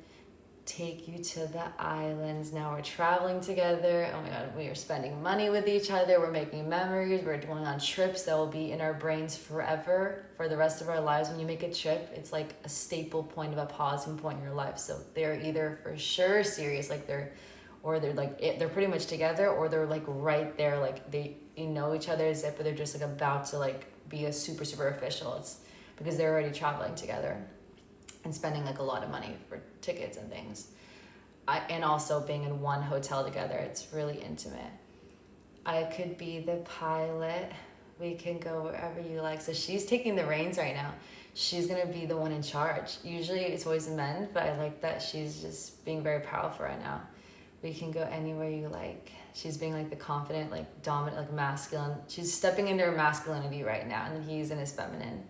Take you to the islands. Now we're traveling together. Oh my God, we are spending money with each other. We're making memories. We're going on trips that will be in our brains forever, for the rest of our lives. When you make a trip, it's like a staple point of a pausing point in your life. So they're either for sure serious, like they're pretty much together, or they're like right there, like you know each other's it, but they're just like about to like be a super official. It's because they're already traveling together and spending like a lot of money for tickets and things. And also being in one hotel together, it's really intimate. I could be the pilot. We can go wherever you like. So she's taking the reins right now. She's gonna be the one in charge. Usually it's always the men, but I like that she's just being very powerful right now. We can go anywhere you like. She's being like the confident, like dominant, like masculine. She's stepping into her masculinity right now, and then he's in his feminine.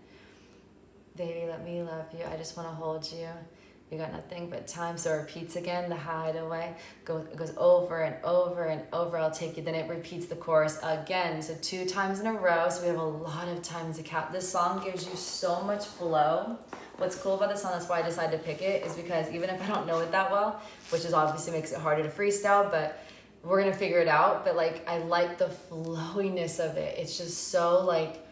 Baby, let me love you. I just want to hold you. We got nothing but time. So it repeats again, the hideaway. It goes over and over and over. I'll take you. Then it repeats the chorus again. So 2 times in a row. So we have a lot of time to count. This song gives you so much flow. What's cool about this song, that's why I decided to pick it, is because even if I don't know it that well, which is obviously makes it harder to freestyle, but we're going to figure it out. But like, I like the flowiness of it. It's just so like,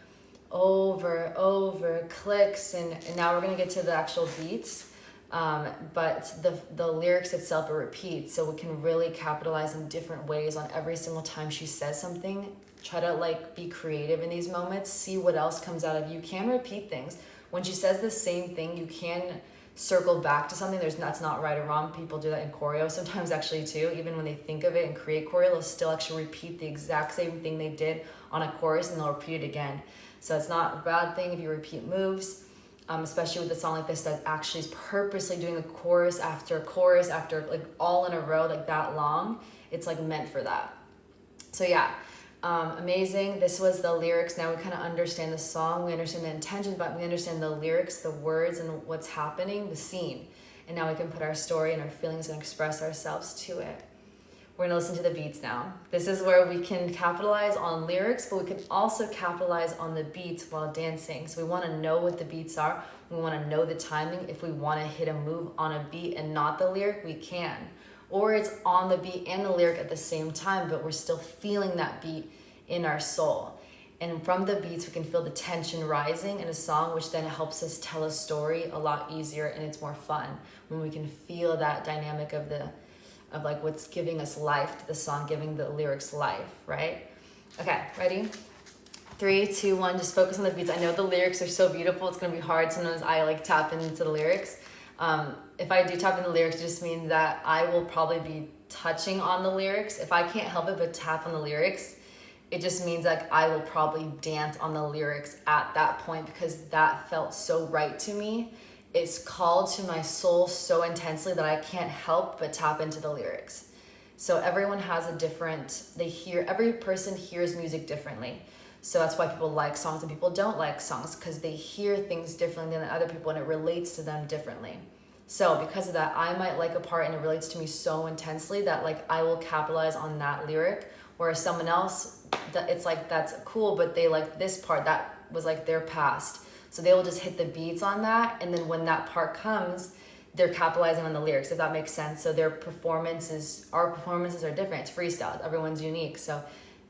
over clicks, and now we're gonna get to the actual beats, but the lyrics itself, it repeats, so we can really capitalize in different ways on every single time she says something. Try to like be creative in these moments, see what else comes out of you. You can repeat things. When she says the same thing, you can circle back to something. That's not right or wrong. People do that in choreo sometimes actually too. Even when they think of it and create choreo, they'll still actually repeat the exact same thing they did on a chorus and they'll repeat it again. So it's not a bad thing if you repeat moves, especially with a song like this that actually is purposely doing the chorus after like all in a row, like that long. It's like meant for that. So yeah, amazing. This was the lyrics. Now we kind of understand the song, we understand the intention, but we understand the lyrics, the words, and what's happening, the scene. And now we can put our story and our feelings and express ourselves to it. We're gonna listen to the beats now. This is where we can capitalize on lyrics, but we can also capitalize on the beats while dancing. So we wanna know what the beats are. We wanna know the timing. If we wanna hit a move on a beat and not the lyric, we can. Or it's on the beat and the lyric at the same time, but we're still feeling that beat in our soul. And from the beats, we can feel the tension rising in a song, which then helps us tell a story a lot easier, and it's more fun when we can feel that dynamic of like what's giving us life to the song, giving the lyrics life, right? Okay, ready? 3, 2, 1, just focus on the beats. I know the lyrics are so beautiful, it's gonna be hard. Sometimes I like tap into the lyrics. If I do tap into the lyrics, it just means that I will probably be touching on the lyrics. If I can't help it but tap on the lyrics, it just means like I will probably dance on the lyrics at that point because that felt so right to me. It's called to my soul so intensely that I can't help but tap into the lyrics. So everyone has a different, every person hears music differently. So that's why people like songs and people don't like songs, because they hear things differently than other people and it relates to them differently. So because of that, I might like a part and it relates to me so intensely that like I will capitalize on that lyric, whereas someone else, it's like that's cool, but they like this part that was like their past. So they will just hit the beats on that, and then when that part comes, they're capitalizing on the lyrics, if that makes sense. So our performances are different. It's freestyle, everyone's unique. So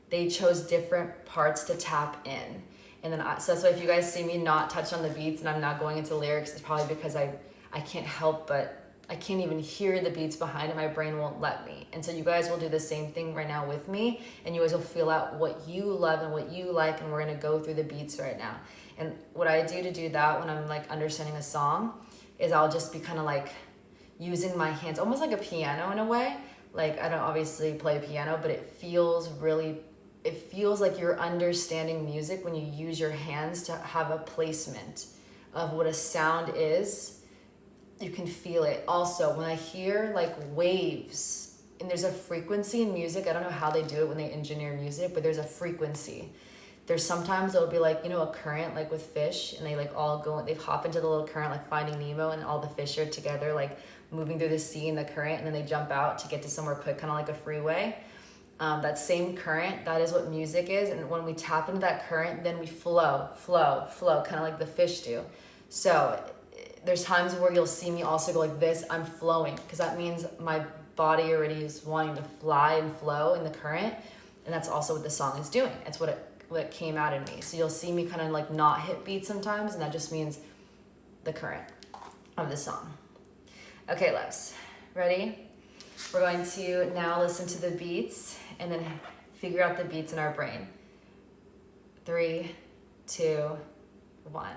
they chose different parts to tap in. And then so that's why if you guys see me not touch on the beats and I'm not going into lyrics, it's probably because I can't help but I can't even hear the beats behind it. My brain won't let me. And so you guys will do the same thing right now with me, and you guys will feel out what you love and what you like, and we're gonna go through the beats right now. And what I do to do that when I'm like understanding a song is I'll just be kind of like using my hands, almost like a piano in a way. Like I don't obviously play piano, but it feels like you're understanding music when you use your hands to have a placement of what a sound is. You can feel it. Also, when I hear like waves, and there's a frequency in music, I don't know how they do it when they engineer music, but there's a frequency. There's sometimes it'll be like, you know, a current, like with fish, and they like all go, they hop into the little current, like Finding Nemo, and all the fish are together, like moving through the sea in the current, and then they jump out to get to somewhere quick, kind of like a freeway. That same current, that is what music is. And when we tap into that current, then we flow, kind of like the fish do. So there's times where you'll see me also go like this, I'm flowing, because that means my body already is wanting to fly and flow in the current. And that's also what the song is doing. It's what came out in me. So you'll see me kind of like not hit beats sometimes, and that just means the current of the song. Okay, loves, ready? We're going to now listen to the beats and then figure out the beats in our brain. 3, 2, 1.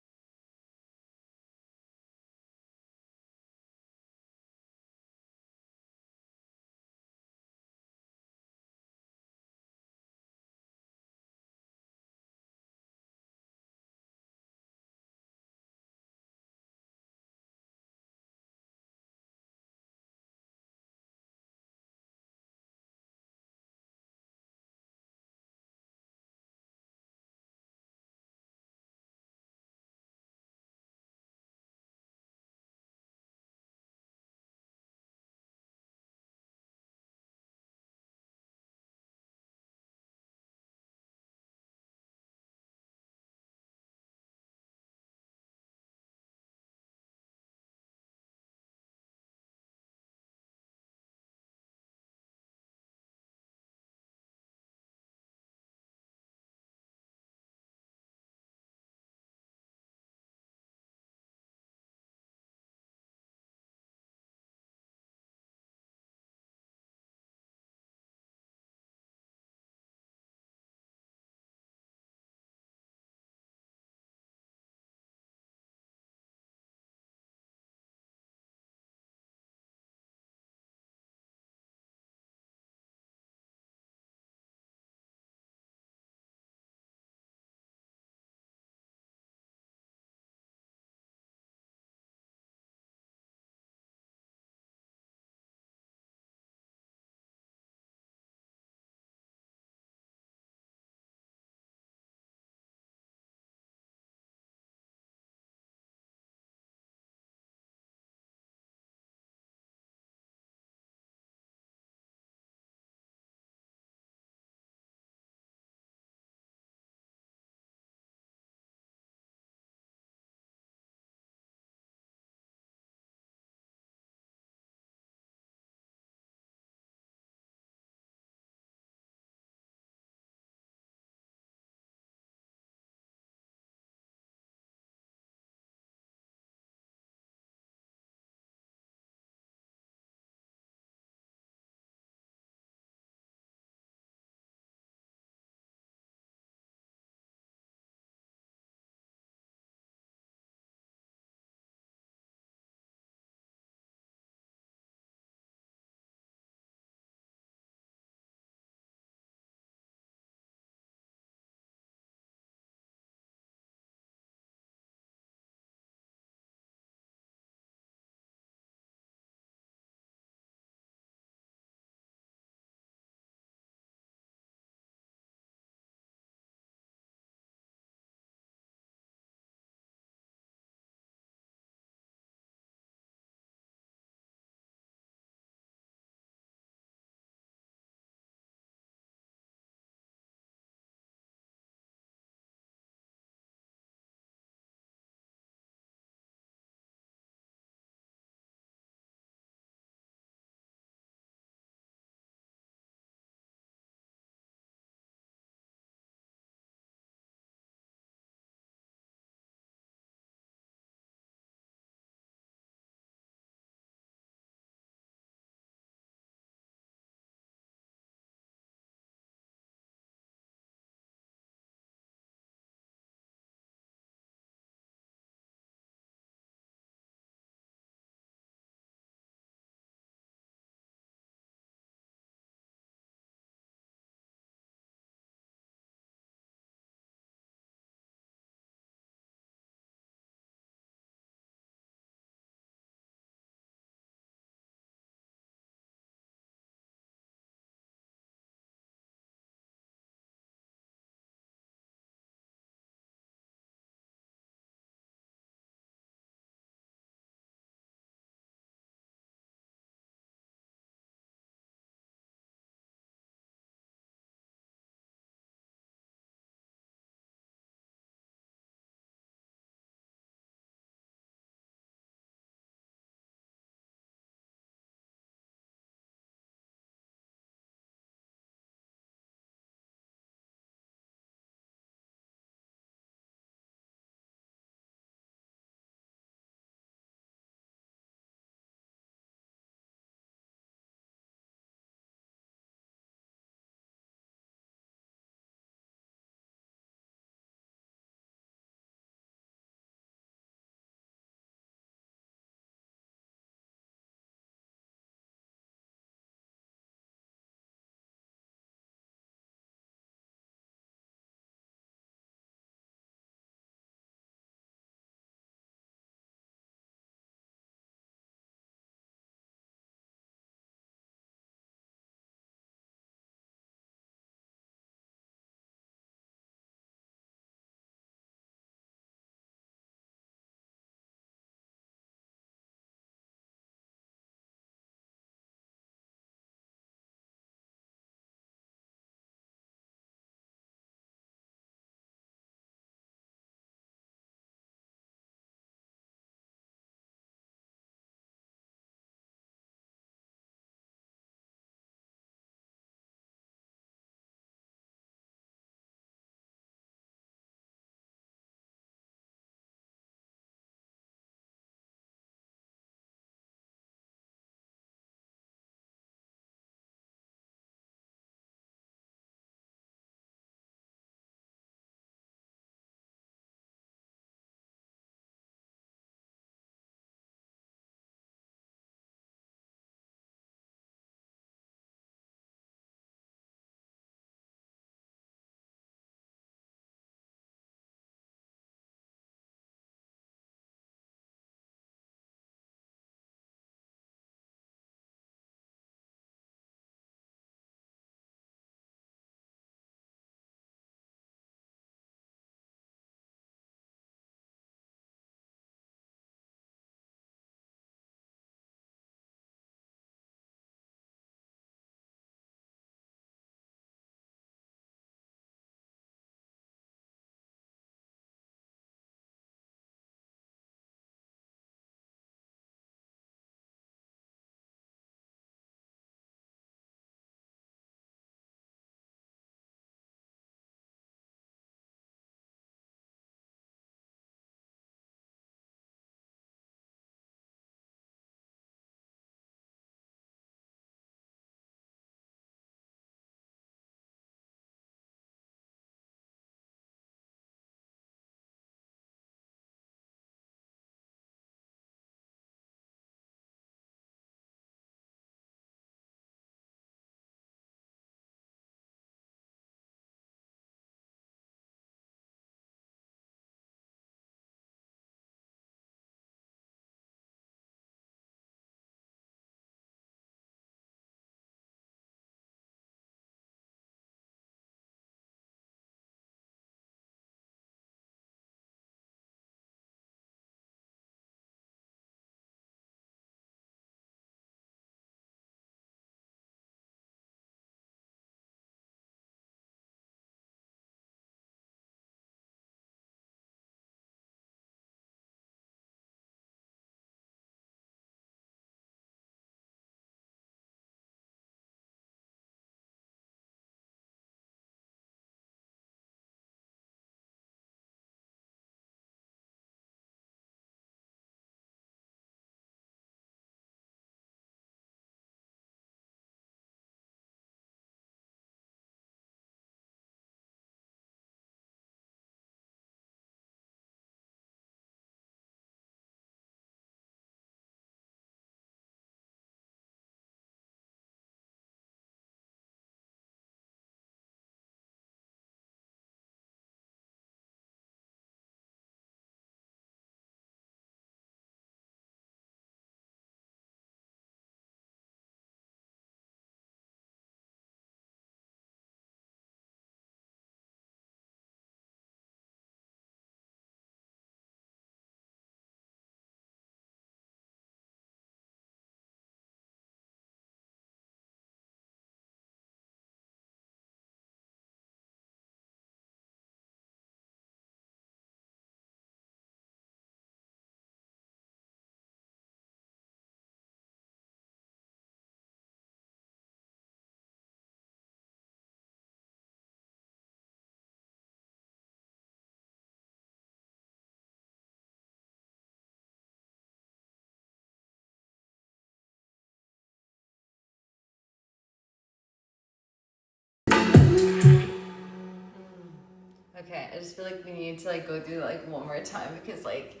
Okay, I just feel like we need to like go through like one more time because like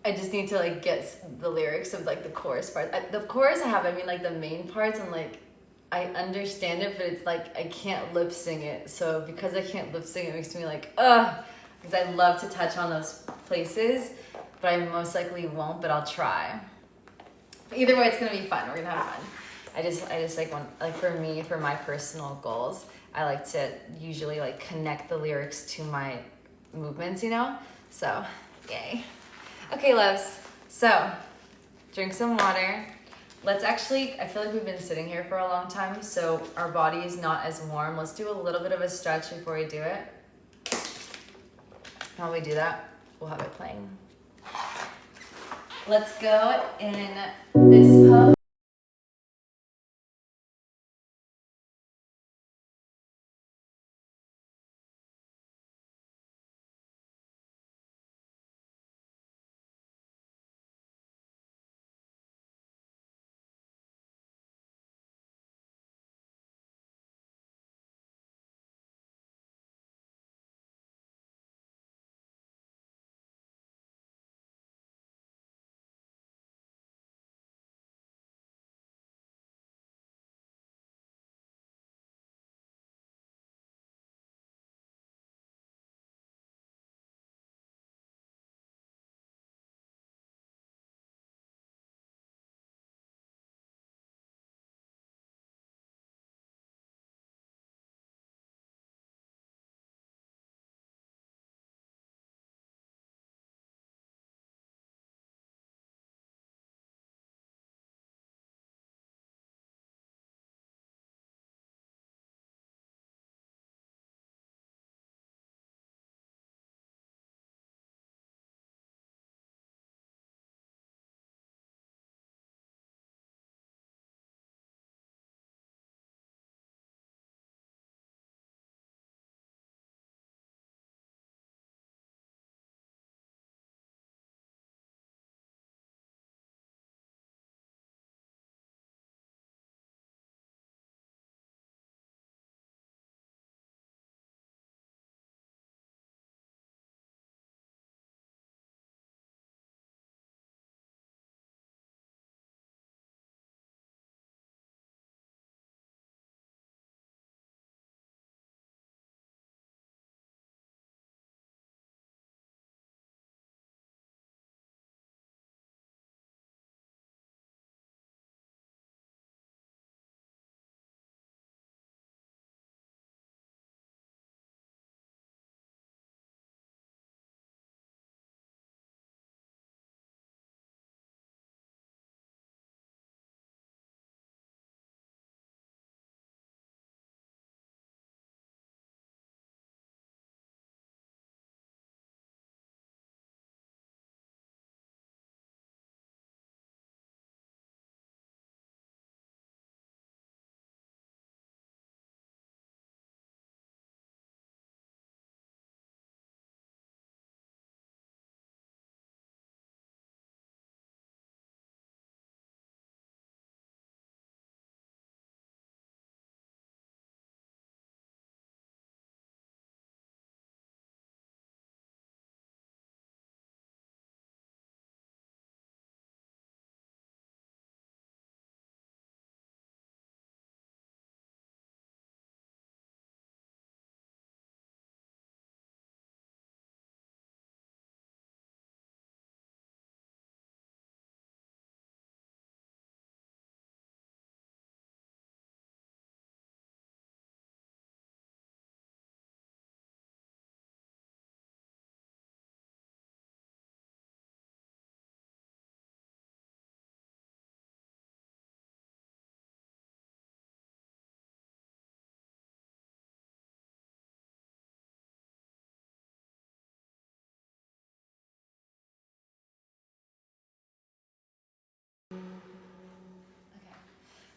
I just need to like get the lyrics of like the chorus part. The chorus I have, I mean like the main parts, and like I understand it, but it's like I can't lip sing it. So because I can't lip sing, it makes me like because I love to touch on those places, but I most likely won't. But I'll try. But either way, it's gonna be fun. We're gonna have fun. I just like want like for me, for my personal goals, I like to usually like connect the lyrics to my movements, you know? So, yay. Okay, loves. So, drink some water. Let's actually, I feel like we've been sitting here for a long time, so our body is not as warm. Let's do a little bit of a stretch before we do it. And while we do that, we'll have it playing. Let's go in this pose.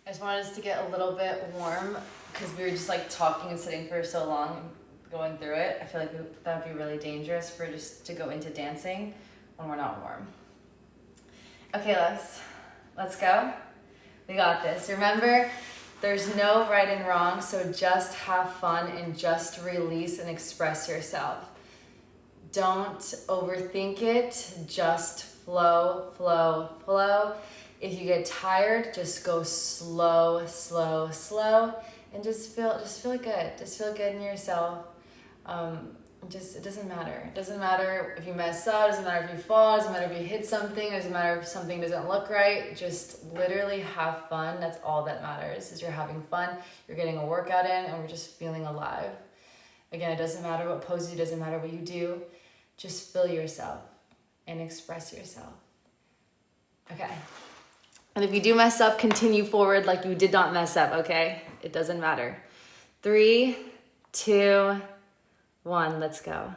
I just wanted us to get a little bit warm because we were just like talking and sitting for so long going through it. I feel like that would be really dangerous for just to go into dancing when we're not warm. Okay, let's go. We got this. Remember, There's no right and wrong, so just have fun and just release and express yourself. Don't overthink it, just flow, flow, flow. If you get tired, just go slow, slow, slow, and just feel good. Just feel good in yourself. It doesn't matter. It doesn't matter if you mess up, it doesn't matter if you fall, it doesn't matter if you hit something, it doesn't matter if something doesn't look right. Just literally have fun. That's all that matters, is you're having fun, you're getting a workout in, and we're just feeling alive. Again, it doesn't matter what pose you do, it doesn't matter what you do. Just feel yourself and express yourself. Okay. And if you do mess up, continue forward like you did not mess up, okay? It doesn't matter. 3, 2, 1, let's go.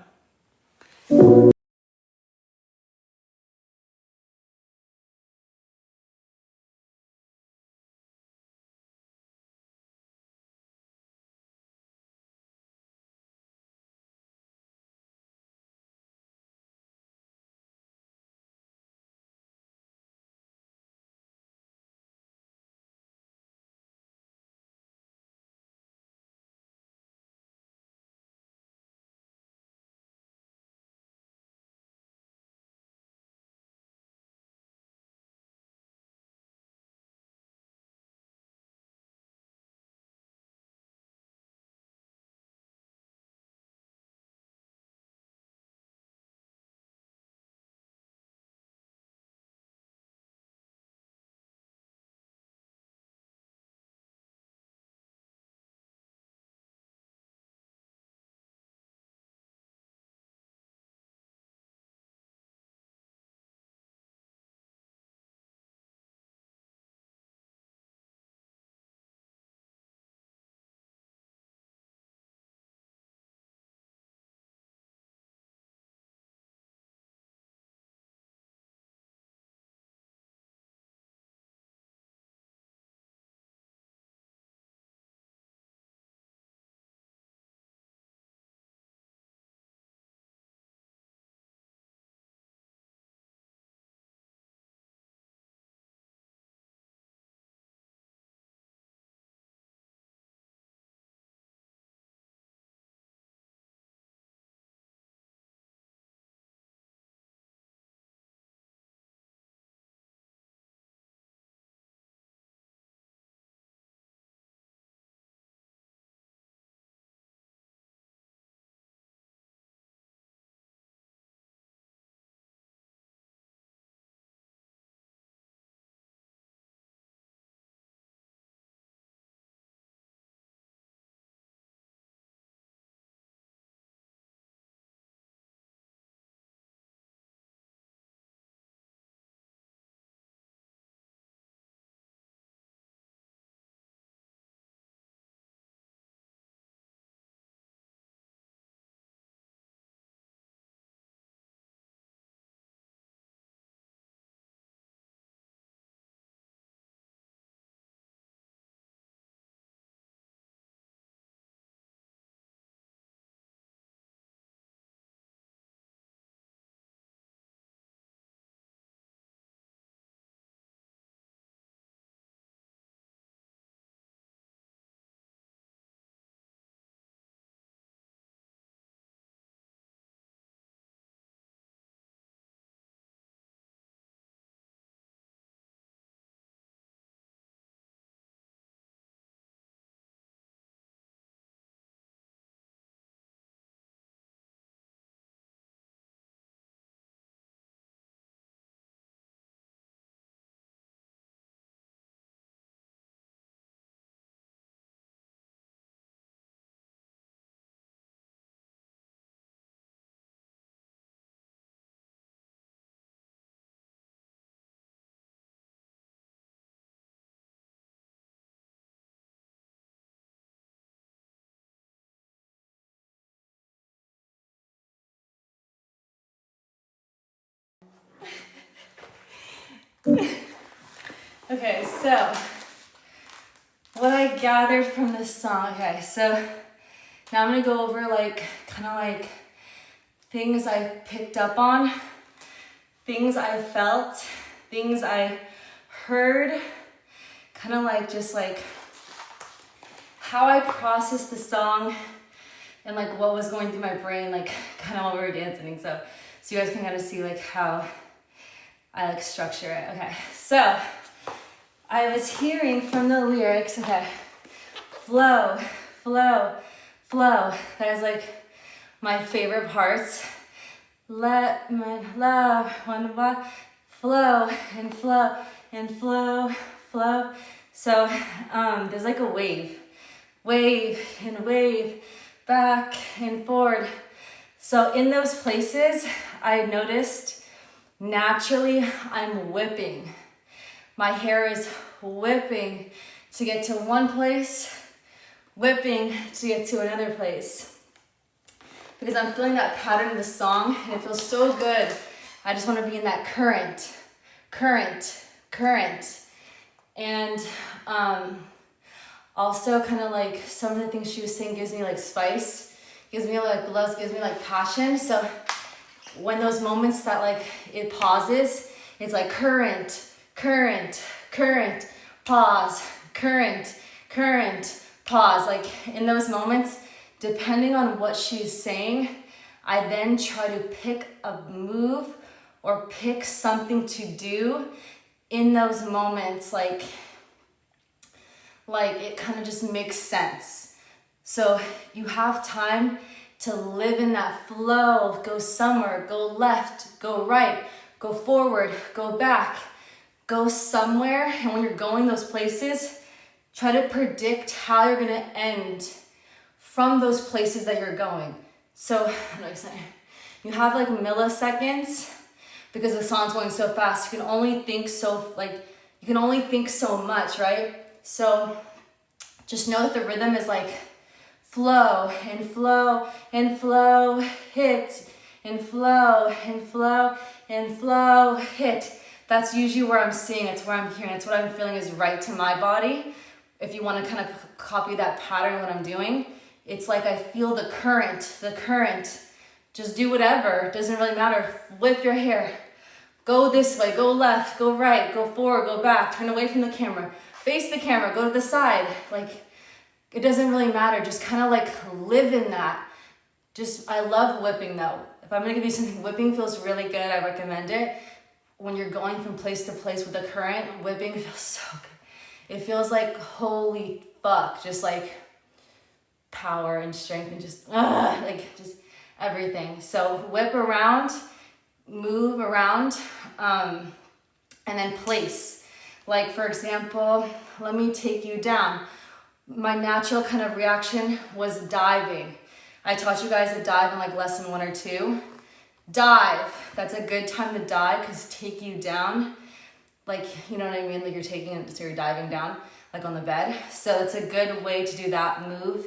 Okay, so what I gathered from this song. Okay, so now I'm gonna go over kind of like things I picked up on, things I felt, things I heard, kind of like just like how I processed the song and like what was going through my brain, like kind of while we were dancing. So you guys can kind of see like how I like structure it. Okay, so I was hearing from the lyrics, okay, flow, flow, flow. That was like my favorite parts. Let my love one walk, flow and flow and flow, flow. So there's like a wave and wave, back and forward. So in those places, I noticed naturally I'm whipping. My hair is whipping to get to one place, whipping to get to another place. Because I'm feeling that pattern of the song and it feels so good. I just want to be in that current. And also kind of like some of the things she was saying gives me like spice, gives me like buzz, gives me like passion. So when those moments that like it pauses, it's like current, pause, current, pause. Like in those moments, depending on what she's saying, I then try to pick a move or pick something to do in those moments, like it kind of just makes sense. So you have time to live in that flow, go somewhere, go left, go right, go forward, go back, go somewhere. And when you're going those places, try to predict how you're gonna end from those places that you're going. So, you have like milliseconds because the song's going so fast. You can only think so much, right? So just know that the rhythm is like flow and flow and flow, hit and flow and flow and flow, hit. That's usually where I'm seeing, it's where I'm hearing, it's what I'm feeling is right to my body. If you want to kind of copy that pattern of what I'm doing, it's like I feel the current. Just do whatever, it doesn't really matter. Whip your hair. Go this way, go left, go right, go forward, go back, turn away from the camera, face the camera, go to the side. Like, it doesn't really matter. Just kind of like live in that. I love whipping though. If I'm gonna give you something, whipping feels really good. I recommend it. When you're going from place to place with the current, whipping feels so good. It feels like, holy fuck, just like power and strength and just everything. So whip around, move around, and then place. Like for example, let me take you down. My natural kind of reaction was diving. I taught you guys to dive in like lesson 1 or 2. Dive, that's a good time to dive because take you down. Like, you know what I mean? Like so you're diving down like on the bed. So it's a good way to do that move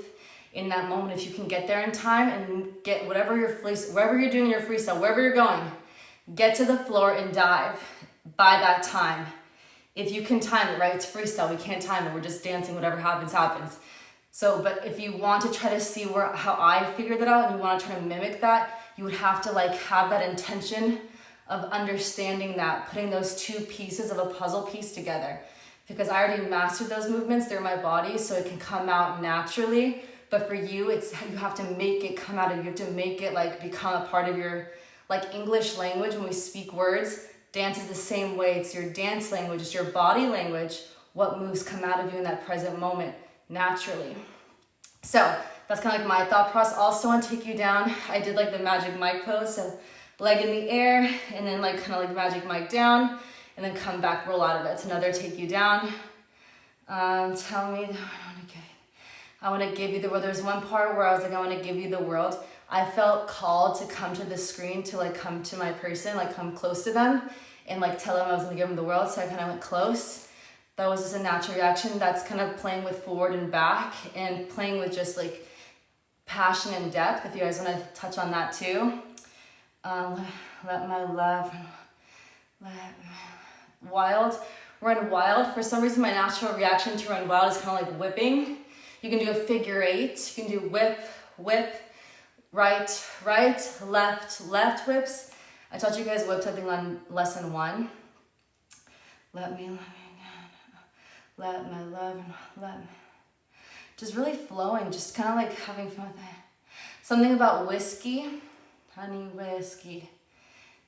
in that moment. If you can get there in time and get wherever you're doing your freestyle, wherever you're going, get to the floor and dive by that time. If you can time it, right? It's freestyle, we can't time it. We're just dancing, whatever happens. So, but if you want to try to see how I figured that out and you want to try to mimic that, you would have to like have that intention of understanding that, putting those two pieces of a puzzle piece together. Because I already mastered those movements, they're my body, so it can come out naturally. But for you, you have to make it come out of you. You have to make it like become a part of your like English language. When we speak words, dance is the same way. It's your dance language, it's your body language. What moves come out of you in that present moment naturally. So that's kind of like my thought process. Also on Take You Down, I did like the magic mic pose. So leg in the air and then like kind of like magic mic down and then come back, roll out of it. It's another Take You Down. Tell me, I want to give you the world. There's one part where I was like, I want to give you the world. I felt called to come to the screen, to like come to my person, like come close to them and like tell them I was going to give them the world. So I kind of went close. That was just a natural reaction. That's kind of playing with forward and back and playing with just like passion and depth. If you guys want to touch on that too. Let my love, wild. Run wild. For some reason, my natural reaction to run wild is kind of like whipping. You can do a figure 8. You can do whip, whip, right, right, left, left whips. I taught you guys whips, I think, on lesson 1. Let my love, let me. just really flowing, just kind of like having fun with that. Something about whiskey, honey whiskey,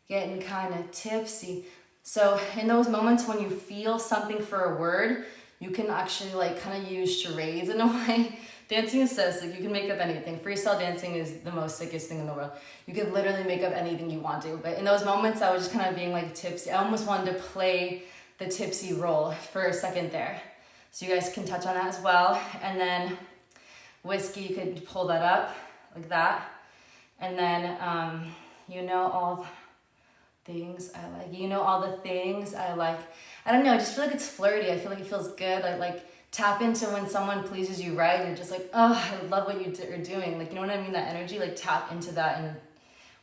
getting kind of tipsy. So in those moments when you feel something for a word, you can actually like kind of use charades in a way. Dancing is so sick. You can make up anything. Freestyle dancing is the most sickest thing in the world. You could literally make up anything you want to. But in those moments, I was just kind of being like tipsy. I almost wanted to play the tipsy role for a second there. So you guys can touch on that as well. And then whiskey, you could pull that up like that. And then, you know all the things I like. You know all the things I like. I don't know, I just feel like it's flirty. I feel like it feels good. I like tap into when someone pleases you right and you're just like, oh, I love what you are doing. Like, you know what I mean? That energy, like tap into that, and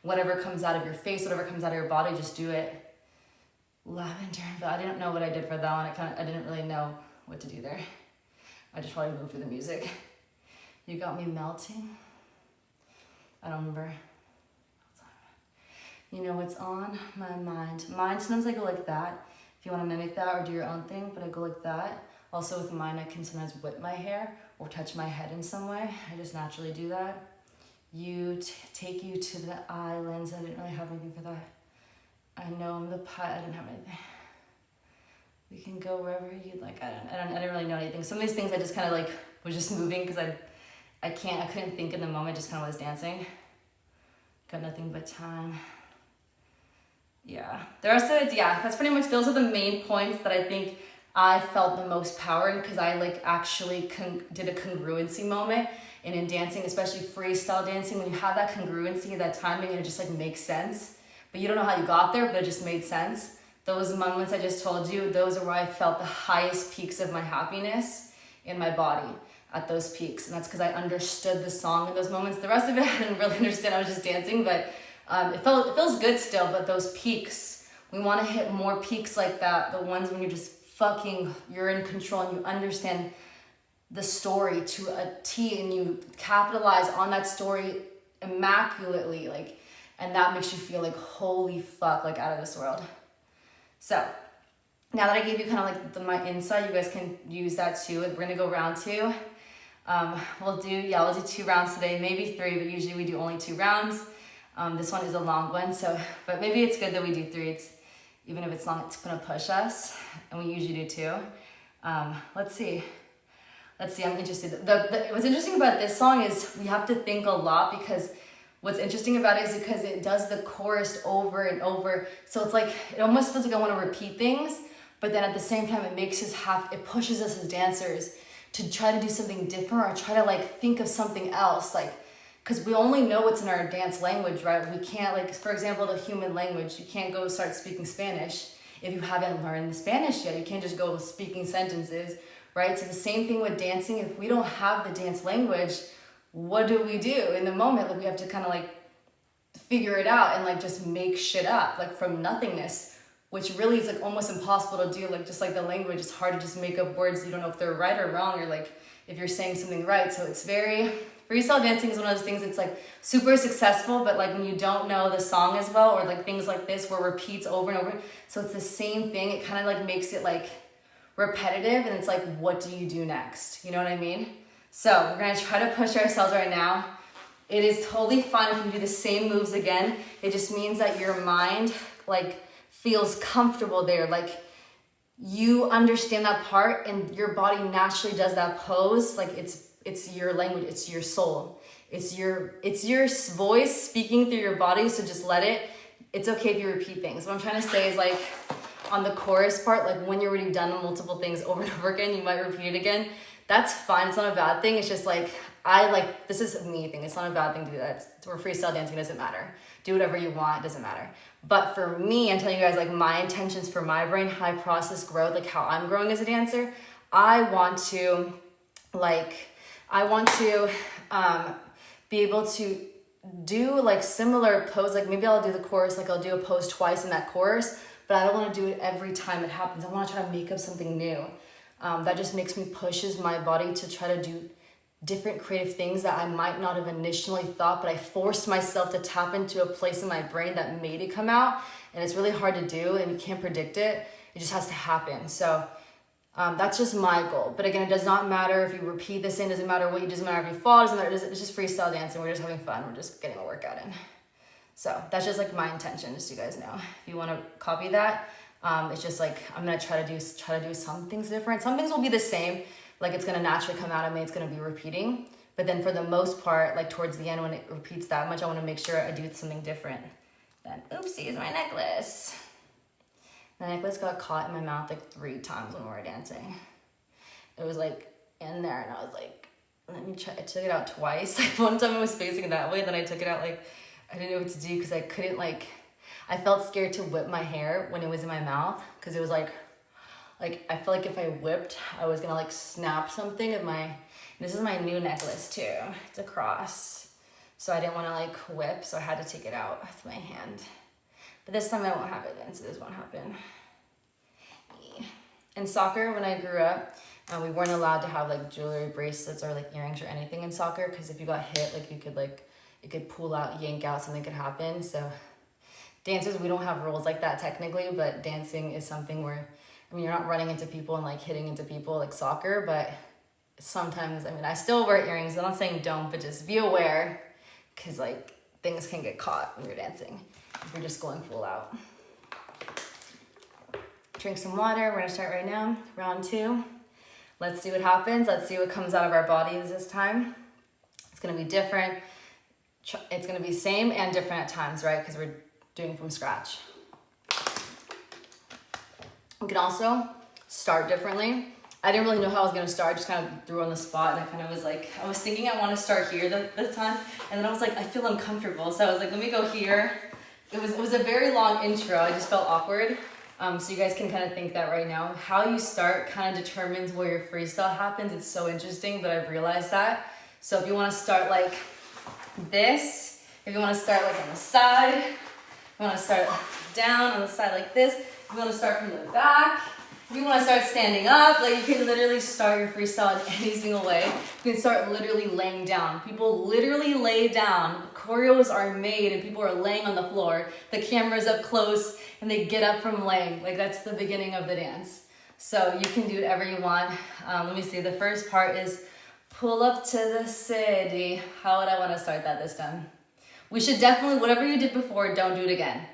whatever comes out of your face, whatever comes out of your body, just do it. Lavender, but I didn't know what I did for that one. I didn't really know what to do there. I just probably moved through the music. You got me melting. I don't remember. You know what's on my mind. Mine, sometimes I go like that. If you want to mimic that or do your own thing, but I go like that. Also with mine, I can sometimes whip my hair or touch my head in some way. I just naturally do that. You take you to the islands. I didn't really have anything for that. I know I'm the pilot. I didn't have anything. We can go wherever you'd like. I didn't really know anything. Some of these things I just kind of like was just moving because I couldn't think in the moment. Just kind of was dancing. Got nothing but time. Yeah, the rest of it, yeah, that's pretty much, those are the main points that I think I felt the most power in, because I like actually did a congruency moment. And in dancing, especially freestyle dancing, when you have that congruency, that timing, and it just like makes sense, but you don't know how you got there, but it just made sense. Those moments I just told you, those are where I felt the highest peaks of my happiness in my body, at those peaks. And that's because I understood the song in those moments. The rest of it, I didn't really understand. I was just dancing, but it feels good still. But those peaks, we want to hit more peaks like that. The ones when you're just you're in control and you understand the story to a T and you capitalize on that story immaculately, like, and that makes you feel like, holy fuck, like out of this world. So now that I gave you kind of like my insight, you guys can use that too. We're gonna go round two. We'll do 2 rounds today, maybe 3, but usually we do only 2 rounds. This one is a long one, but maybe it's good that we do 3. Even if it's long, it's gonna push us, and we usually do 2. Let's see, I'm interested. What's interesting about this song is we have to think a lot, because what's interesting about it is because it does the chorus over and over. So it's like, it almost feels like I want to repeat things, but then at the same time, it pushes us as dancers to try to do something different, or try to like think of something else, like, because we only know what's in our dance language, right? We can't, like, for example, the human language, you can't go start speaking Spanish if you haven't learned the Spanish yet. You can't just go speaking sentences, right? So the same thing with dancing. If we don't have the dance language, what do we do in the moment? Like, we have to kind of like figure it out and like just make shit up, like from nothingness, which really is like almost impossible to do. Like, just like the language, it's hard to just make up words. You don't know if they're right or wrong, or like if you're saying something right. So it's freestyle dancing is one of those things, it's like super successful, but like when you don't know the song as well, or like things like this where it repeats over and over, so it's the same thing, it kind of like makes it like repetitive, and it's like, what do you do next? You know what I mean? So we're gonna try to push ourselves right now. It is totally fine if you do the same moves again. It just means that your mind like feels comfortable there, like you understand that part, and your body naturally does that pose. Like it's your language, it's your soul, it's your voice speaking through your body. So just let it. It's okay if you repeat things. What I'm trying to say is, like, on the chorus part, like when you're already done multiple things over and over again, you might repeat it again. That's fine. It's not a bad thing. It's just like, this is a me thing. It's not a bad thing to do that. For freestyle dancing, it doesn't matter. Do whatever you want, it doesn't matter. But for me, I'm telling you guys, like, my intentions for my brain, how I process growth, like how I'm growing as a dancer, I want to be able to do like similar pose. Like maybe I'll do the chorus, like I'll do a pose twice in that chorus, but I don't want to do it every time it happens. I want to try to make up something new. That just pushes my body to try to do different creative things that I might not have initially thought, but I forced myself to tap into a place in my brain that made it come out. And it's really hard to do, and you can't predict it. It just has to happen. So That's just my goal. But again, it does not matter if you repeat this in, doesn't matter what you do, doesn't matter if you fall, doesn't matter, it's just freestyle dancing. We're just having fun. We're just getting a workout in. So that's just like my intention, just so you guys know. If you want to copy that, it's just like I'm gonna try to do some things different. Some things will be the same, like it's gonna naturally come out of me. It's gonna be repeating. But then for the most part, like towards the end when it repeats that much, I want to make sure I do something different. Then oopsies, my necklace. The necklace got caught in my mouth like 3 times when we were dancing. It was like in there, and I was like, let me try. I took it out twice. Like one time it was facing that way, then I took it out like I didn't know what to do because I couldn't like. I felt scared to whip my hair when it was in my mouth because it was like I felt like if I whipped, I was gonna like snap something of my. This is my new necklace too. It's a cross, so I didn't want to like whip, so I had to take it out with my hand. But this time I won't have it in, so this won't happen. In soccer, when I grew up, we weren't allowed to have like jewelry, bracelets, or like earrings or anything in soccer because if you got hit, like it could pull out, yank out, something could happen. So dancers, we don't have rules like that technically, but dancing is something where, I mean, you're not running into people and like hitting into people like soccer, but sometimes, I mean, I still wear earrings. I'm not saying don't, but just be aware because like things can get caught when you're dancing if you're just going full out. Drink some water. We're gonna start right now, round 2. Let's see what happens. Let's see what comes out of our bodies this time. It's gonna be different. It's gonna be same and different at times, right? Because we're doing from scratch. We can also start differently. I didn't really know how I was gonna start, just kind of threw on the spot, and I kind of was like, I was thinking I want to start here this time, and then I was like, I feel uncomfortable, so I was like, let me go here. It was a very long intro. I just felt awkward. So you guys can kind of think that right now. How you start kind of determines where your freestyle happens. It's so interesting, but I've realized that. So if you want to start like this, if you want to start like on the side, if you want to start down on the side like this, if you want to start from the back, if you want to start standing up, like you can literally start your freestyle in any single way. You can start literally laying down. People literally lay down. Choreos are made and people are laying on the floor. The camera's up close and they get up from laying. Like that's the beginning of the dance. So you can do whatever you want. Let me see. The first part is pull up to the city. How would I want to start that this time? We should definitely, whatever you did before, don't do it again.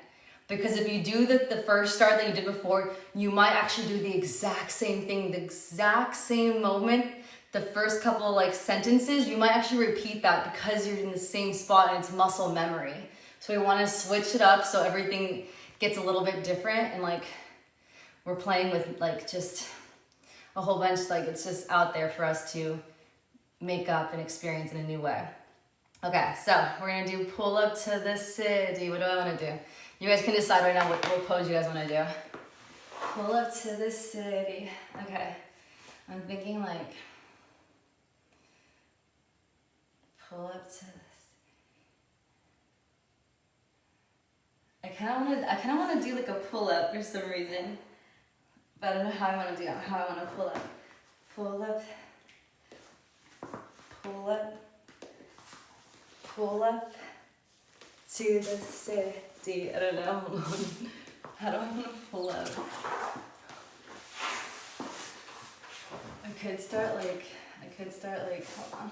Because if you do the first start that you did before, you might actually do the exact same thing, the exact same moment, the first couple like sentences, you might actually repeat that because you're in the same spot and it's muscle memory. So we want to switch it up so everything gets a little bit different and like we're playing with like just a whole bunch, like it's just out there for us to make up and experience in a new way. Okay, so we're gonna do pull up to the city. What do I want to do? You guys can decide right now what pose you guys want to do. Pull up to the city. Okay, I'm thinking like pull up to this. I kind of want to do like a pull up for some reason, but I don't know how I want to do it. How I want to pull up. Pull up. Pull up. Pull up to the city. I don't know. How do I want to pull up? I could start like, hold on.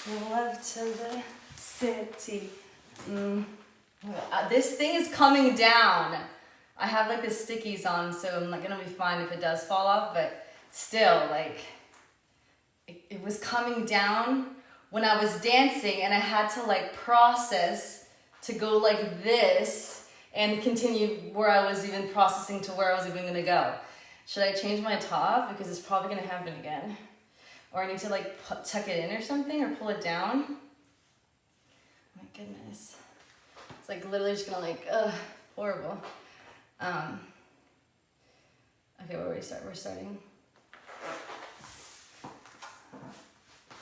Pull up to the city. This thing is coming down. I have like the stickies on, so I'm not gonna be fine if it does fall off, but still, like, it was coming down when I was dancing and I had to like process to go like this and continue where I was even processing to where I was even gonna go. Should I change my top? Because it's probably gonna happen again. Or I need to like tuck it in or something or pull it down. Oh my goodness. It's like literally just gonna like, horrible. Okay, where do we start? We're starting.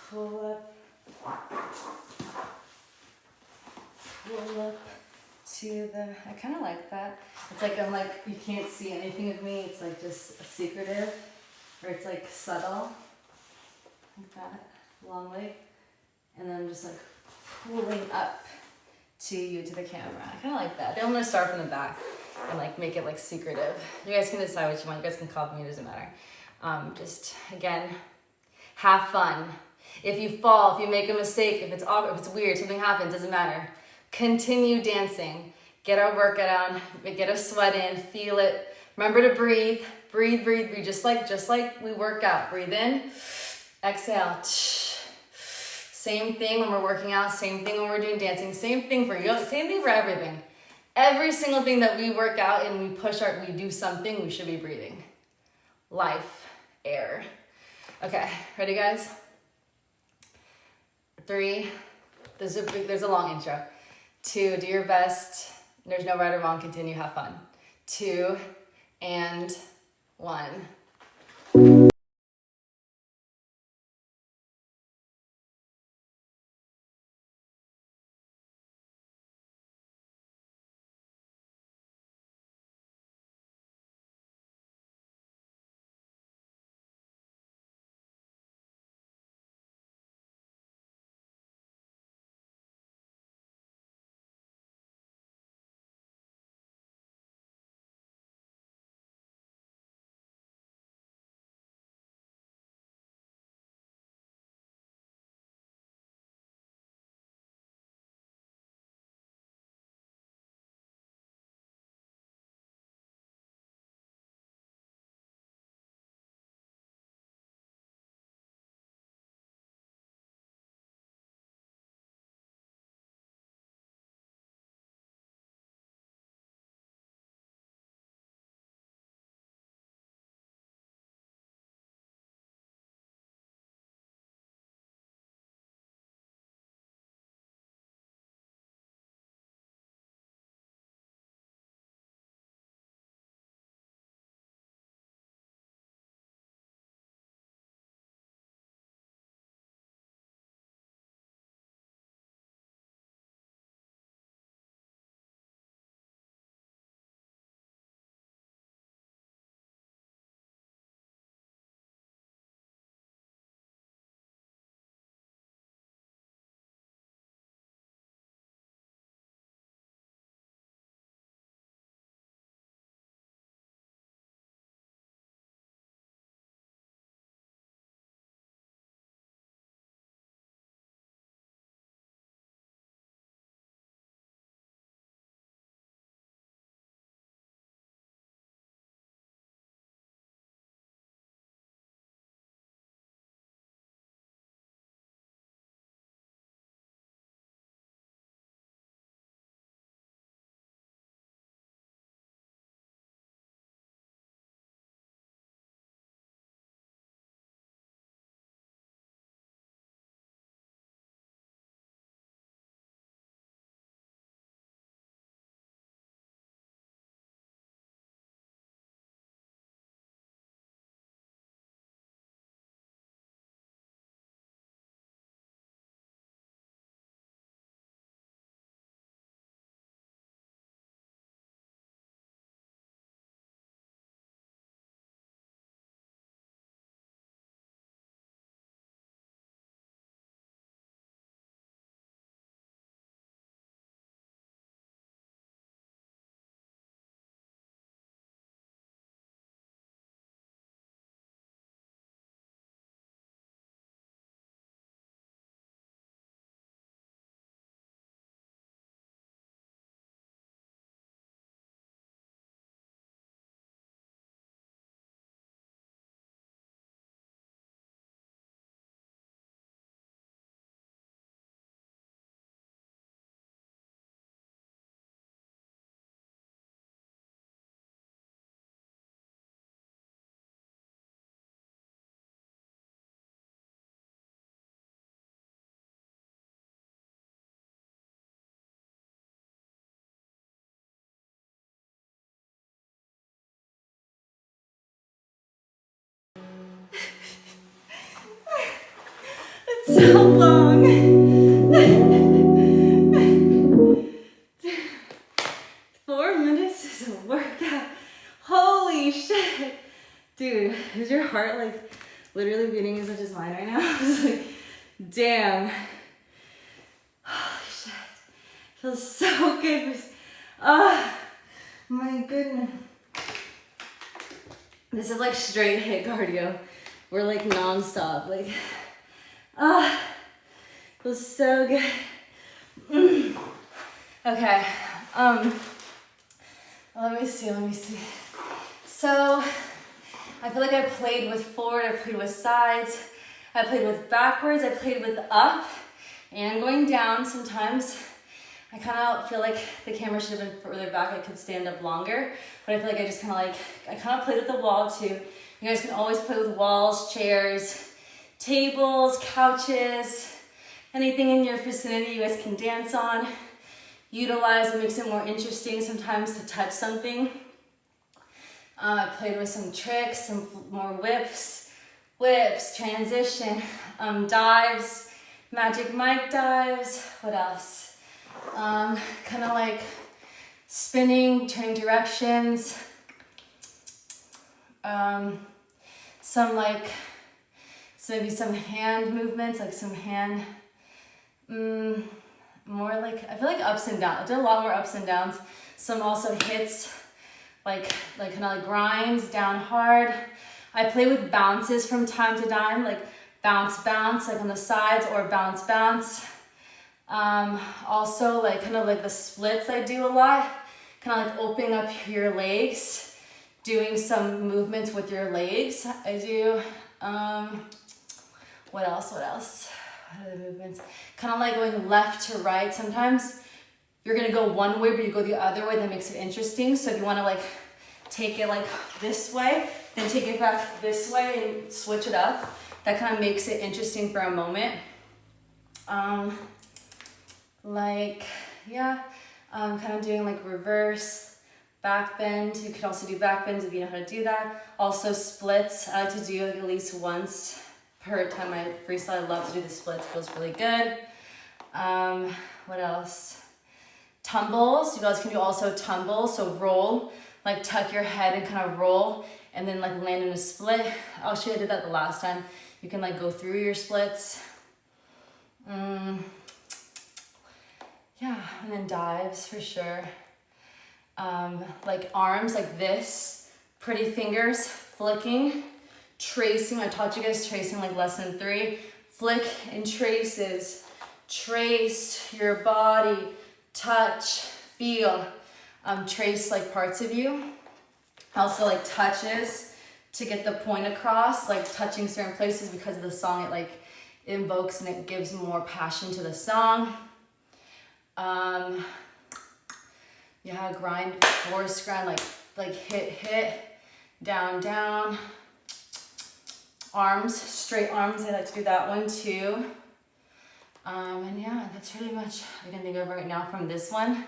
Pull up. Pull up to the, I kind of like that. It's like I'm like, you can't see anything of me. It's like just secretive, or it's like subtle, like that, long way. And then I'm just like pulling up to you, to the camera. I kind of like that. Then I'm gonna start from the back. and like make it like secretive. You guys can decide what you want. You guys can copy me, it doesn't matter. Just again, have fun. If you fall, if you make a mistake, if it's awkward, if it's weird, something happens, doesn't matter. Continue dancing. Get our workout on, get a sweat in, feel it. Remember to breathe, breathe, breathe, breathe. Just like we work out. Breathe in, exhale. Same thing when we're working out, same thing when we're doing dancing, same thing for yoga, same thing for everything. Every single thing that we work out and we do something, we should be breathing. Life, air. Okay, ready guys? 3, there's a long intro. 2, do your best. There's no right or wrong, continue, have fun. 2 and 1. It's so long. 4 minutes is a workout. Holy shit. Dude, is your heart like literally beating as much as mine right now? I was like, damn. Holy shit. Feels so good. My goodness. This is like straight hit cardio. We're like non-stop. Like, feels so good. Okay. Let me see. So, I feel like I played with forward, I played with sides, I played with backwards, I played with up and going down. Sometimes I kind of feel like the camera should have been further back. I could stand up longer, but I feel like I just kind of played with the wall too. You guys can always play with walls, chairs, tables, couches, anything in your vicinity you guys can dance on. Utilize, it makes it more interesting sometimes to touch something. I played with some tricks, some more whips, transition, dives, magic mic dives. What else? Kind of like spinning, turning directions. Maybe some hand movements, like some hand, more like, I feel like ups and downs. I did a lot more ups and downs. Some also hits, like kind of like grinds down hard. I play with bounces from time to time, like bounce, like on the sides, or bounce. Also like kind of like the splits I do a lot, kind of like opening up your legs, doing some movements with your legs. I do, what else? What are the movements? Kind of like going left to right. Sometimes you're gonna go one way, but you go the other way. That makes it interesting. So if you want to like take it like this way, then take it back this way and switch it up. That kind of makes it interesting for a moment. Kind of doing like reverse back bend. You could also do back bends if you know how to do that. Also splits. I like to do like at least once per time I freestyle. I love to do the splits. Feels really good. What else? Tumbles. You guys can do also tumbles. So roll, like tuck your head and kind of roll, and then like land in a split. Actually, I did that the last time. You can like go through your splits. Yeah, and then dives for sure. Like arms like this, pretty fingers, flicking, tracing. I taught you guys tracing like lesson 3. Flick and traces. Trace your body, touch, feel. Trace like parts of you. Also like touches to get the point across, like touching certain places because of the song. It like invokes and it gives more passion to the song. Grind, force grind, like hit, down. Arms, straight arms, I like to do that one too. And yeah, that's really much I can think of right now from this one.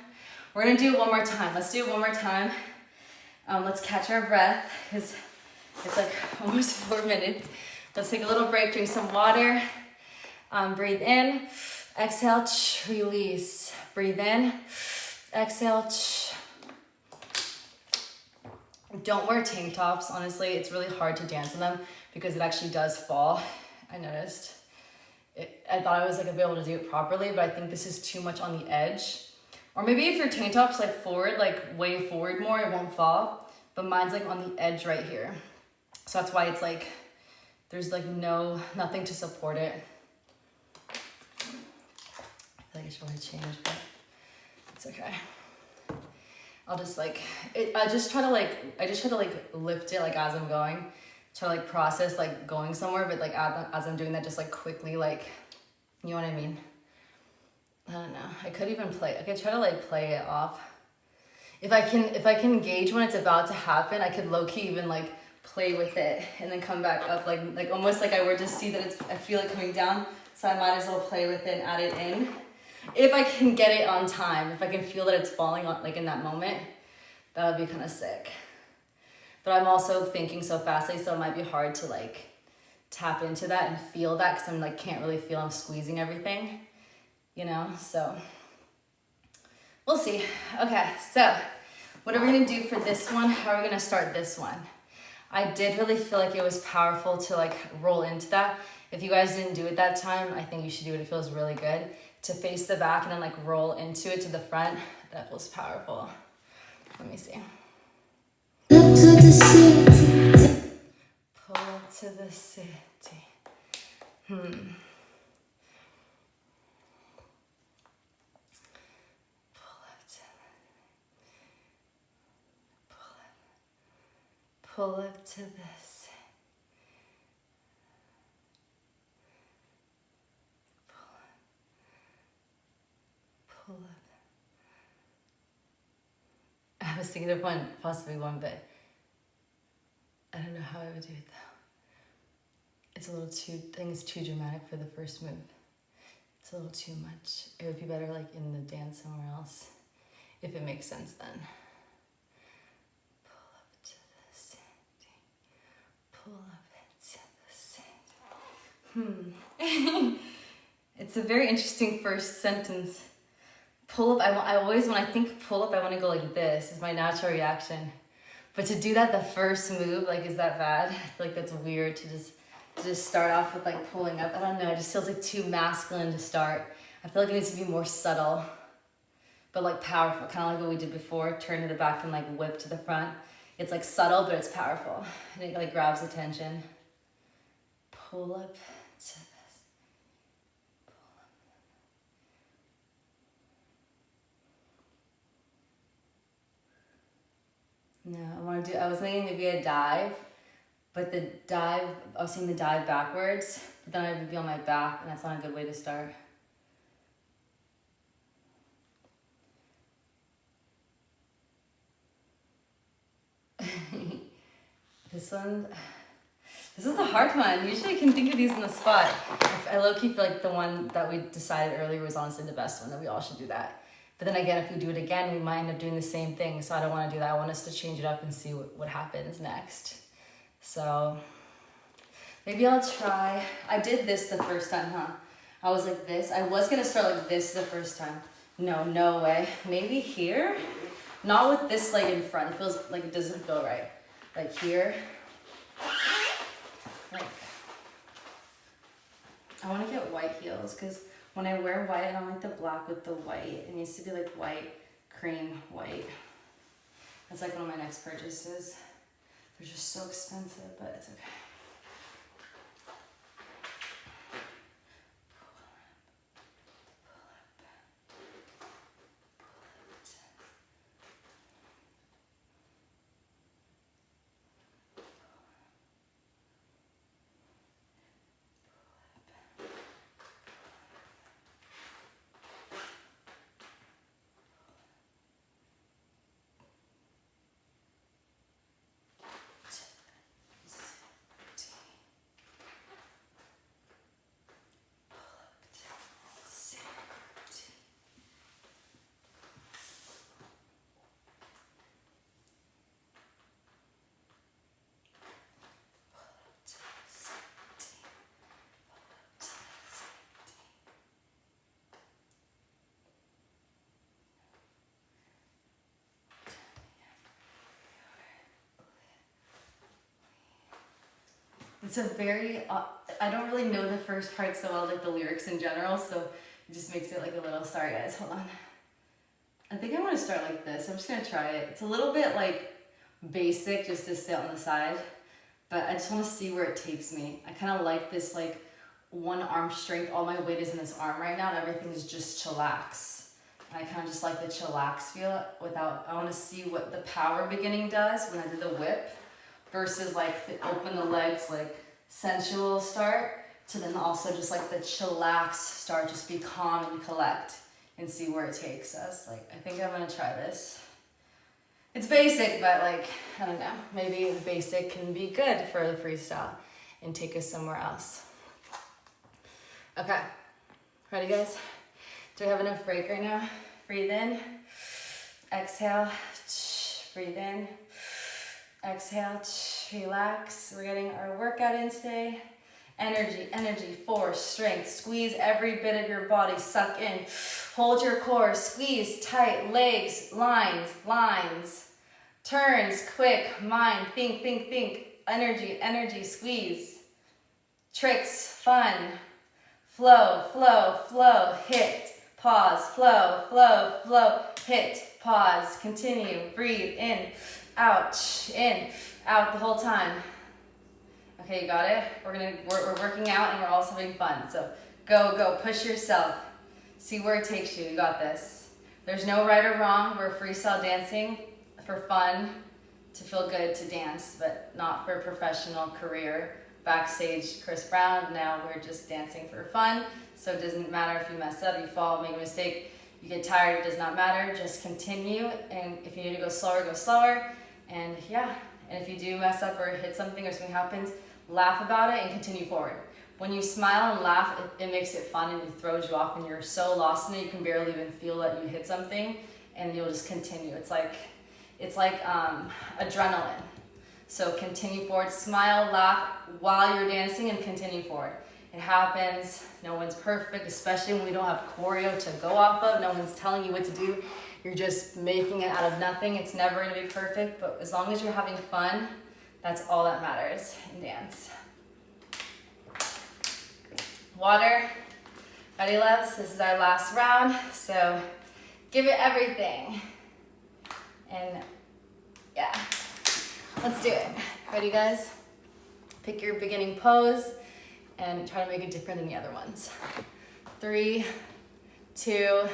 We're gonna do it one more time. Let's do it one more time. Let's catch our breath because it's like almost 4 minutes. Let's take a little break, drink some water. Breathe in, exhale, release. Breathe in, exhale. Don't wear tank tops. Honestly, it's really hard to dance in them because it actually does fall. I noticed. I thought I was like able to do it properly, but I think this is too much on the edge. Or maybe if your tank top's like forward, like way forward more, it won't fall. But mine's like on the edge right here. So that's why it's like, there's like nothing to support it. I feel like I should want to change, but it's okay. I'll just like, I just try to lift it like as I'm going. Try to like process like going somewhere, but like as I'm doing that, just like quickly, like, you know what I mean? I don't know. I could try to like play it off. If I can gauge when it's about to happen, I could low key even like play with it and then come back up, like almost like I were to see that I feel it coming down, so I might as well play with it and add it in. If I can get it on time, if I can feel that it's falling on, like in that moment, that would be kind of sick. But I'm also thinking so fastly, so it might be hard to like tap into that and feel that because I'm like can't really feel I'm squeezing everything, you know? So we'll see. Okay, so what are we gonna do for this one? How are we gonna start this one? I did really feel like it was powerful to like roll into that. If you guys didn't do it that time, I think you should do it. It feels really good to face the back and then like roll into it to the front. That feels powerful. Let me see. Up to the city. Pull up to the city. Pull up. Pull up to this. Pull up. I was thinking of one, possibly one, but I don't know how I would do it though. It's a little too, I think it's too dramatic for the first move. It's a little too much. It would be better like in the dance somewhere else, if it makes sense then. Pull up to the city. Pull up to the city. It's a very interesting first sentence. Pull up, I always, when I think pull up, I want to go like this. Is my natural reaction. But to do that the first move, like, is that bad? I feel like that's weird to just start off with like pulling up. I don't know, it just feels like too masculine to start. I feel like it needs to be more subtle, but like powerful, kind of like what we did before, turn to the back and like whip to the front. It's like subtle, but it's powerful. And it like grabs attention. Pull up to this. No, I was thinking maybe a dive, but the dive, I was seeing the dive backwards, but then I would be on my back, and that's not a good way to start. This is a hard one. Usually I can think of these on the spot. I low-key feel like the one that we decided earlier was honestly the best one, that we all should do that. But then again, if we do it again, we might end up doing the same thing. So I don't want to do that. I want us to change it up and see what happens next. So maybe I'll try. I did this the first time, huh? I was like this. I was going to start like this the first time. No way. Maybe here? Not with this leg in front. It feels like it doesn't feel right. Like here. Like, I want to get white heels because when I wear white, I don't like the black with the white. It needs to be like white, cream, white. That's like one of my next purchases. They're just so expensive, but it's okay. It's a very, I don't really know the first part so well, like the lyrics in general, so it just makes it like a little, sorry guys, hold on. I think I want to start like this. I'm just going to try it. It's a little bit like basic just to sit on the side, but I just want to see where it takes me. I kind of like this like one arm strength. All my weight is in this arm right now and everything is just chillax. And I kind of just like the chillax feel without, I want to see what the power beginning does when I do the whip versus like the open the legs, like sensual start, to then also just like the chillax start, just be calm and collect and see where it takes us. Like, I think I'm gonna try this. It's basic, but like, I don't know, maybe the basic can be good for the freestyle and take us somewhere else. Okay, ready guys? Do we have enough break right now? Breathe in, exhale, breathe in, exhale, relax. We're getting our workout in today. Energy, force, strength. Squeeze every bit of your body, suck in. Hold your core, squeeze tight, legs, lines. Turns, quick, mind, think. Energy, squeeze. Tricks, fun. Flow, hit, pause, flow, hit, pause, continue, breathe, in, out the whole time. Okay, you got it? We're working out and we're also having fun. So go, push yourself. See where it takes you, you got this. There's no right or wrong, we're freestyle dancing for fun, to feel good, to dance, but not for professional career. Backstage Chris Brown, now we're just dancing for fun. So it doesn't matter if you mess up, you fall, make a mistake, you get tired, it does not matter, just continue. And if you need to go slower. And yeah, and if you do mess up or hit something or something happens, laugh about it and continue forward. When you smile and laugh, it makes it fun and it throws you off and you're so lost in it, you can barely even feel that you hit something and you'll just continue. It's like adrenaline. So continue forward, smile, laugh while you're dancing and continue forward. It happens, no one's perfect, especially when we don't have choreo to go off of, no one's telling you what to do. You're just making it out of nothing. It's never gonna be perfect, but as long as you're having fun, that's all that matters in dance. Water. Ready, loves? This is our last round, so give it everything. And yeah, let's do it. Ready, guys? Pick your beginning pose and try to make it different than the other ones. 3, 2,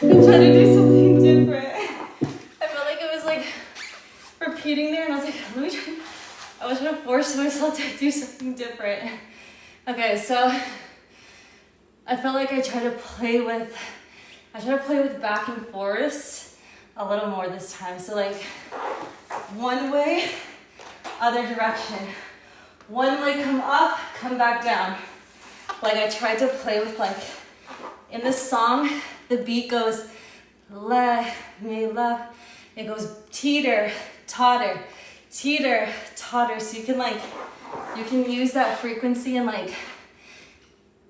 I'm trying to do something different. I felt like it was like repeating there, and I was like, let me try. I was trying to force myself to do something different. Okay, so I felt like I tried to play with back and forth a little more this time. So like one way, other direction. One leg come up, come back down. Like I tried to play with like, in this song, the beat goes, let me love. It goes teeter, totter, teeter, totter. So you can use that frequency and like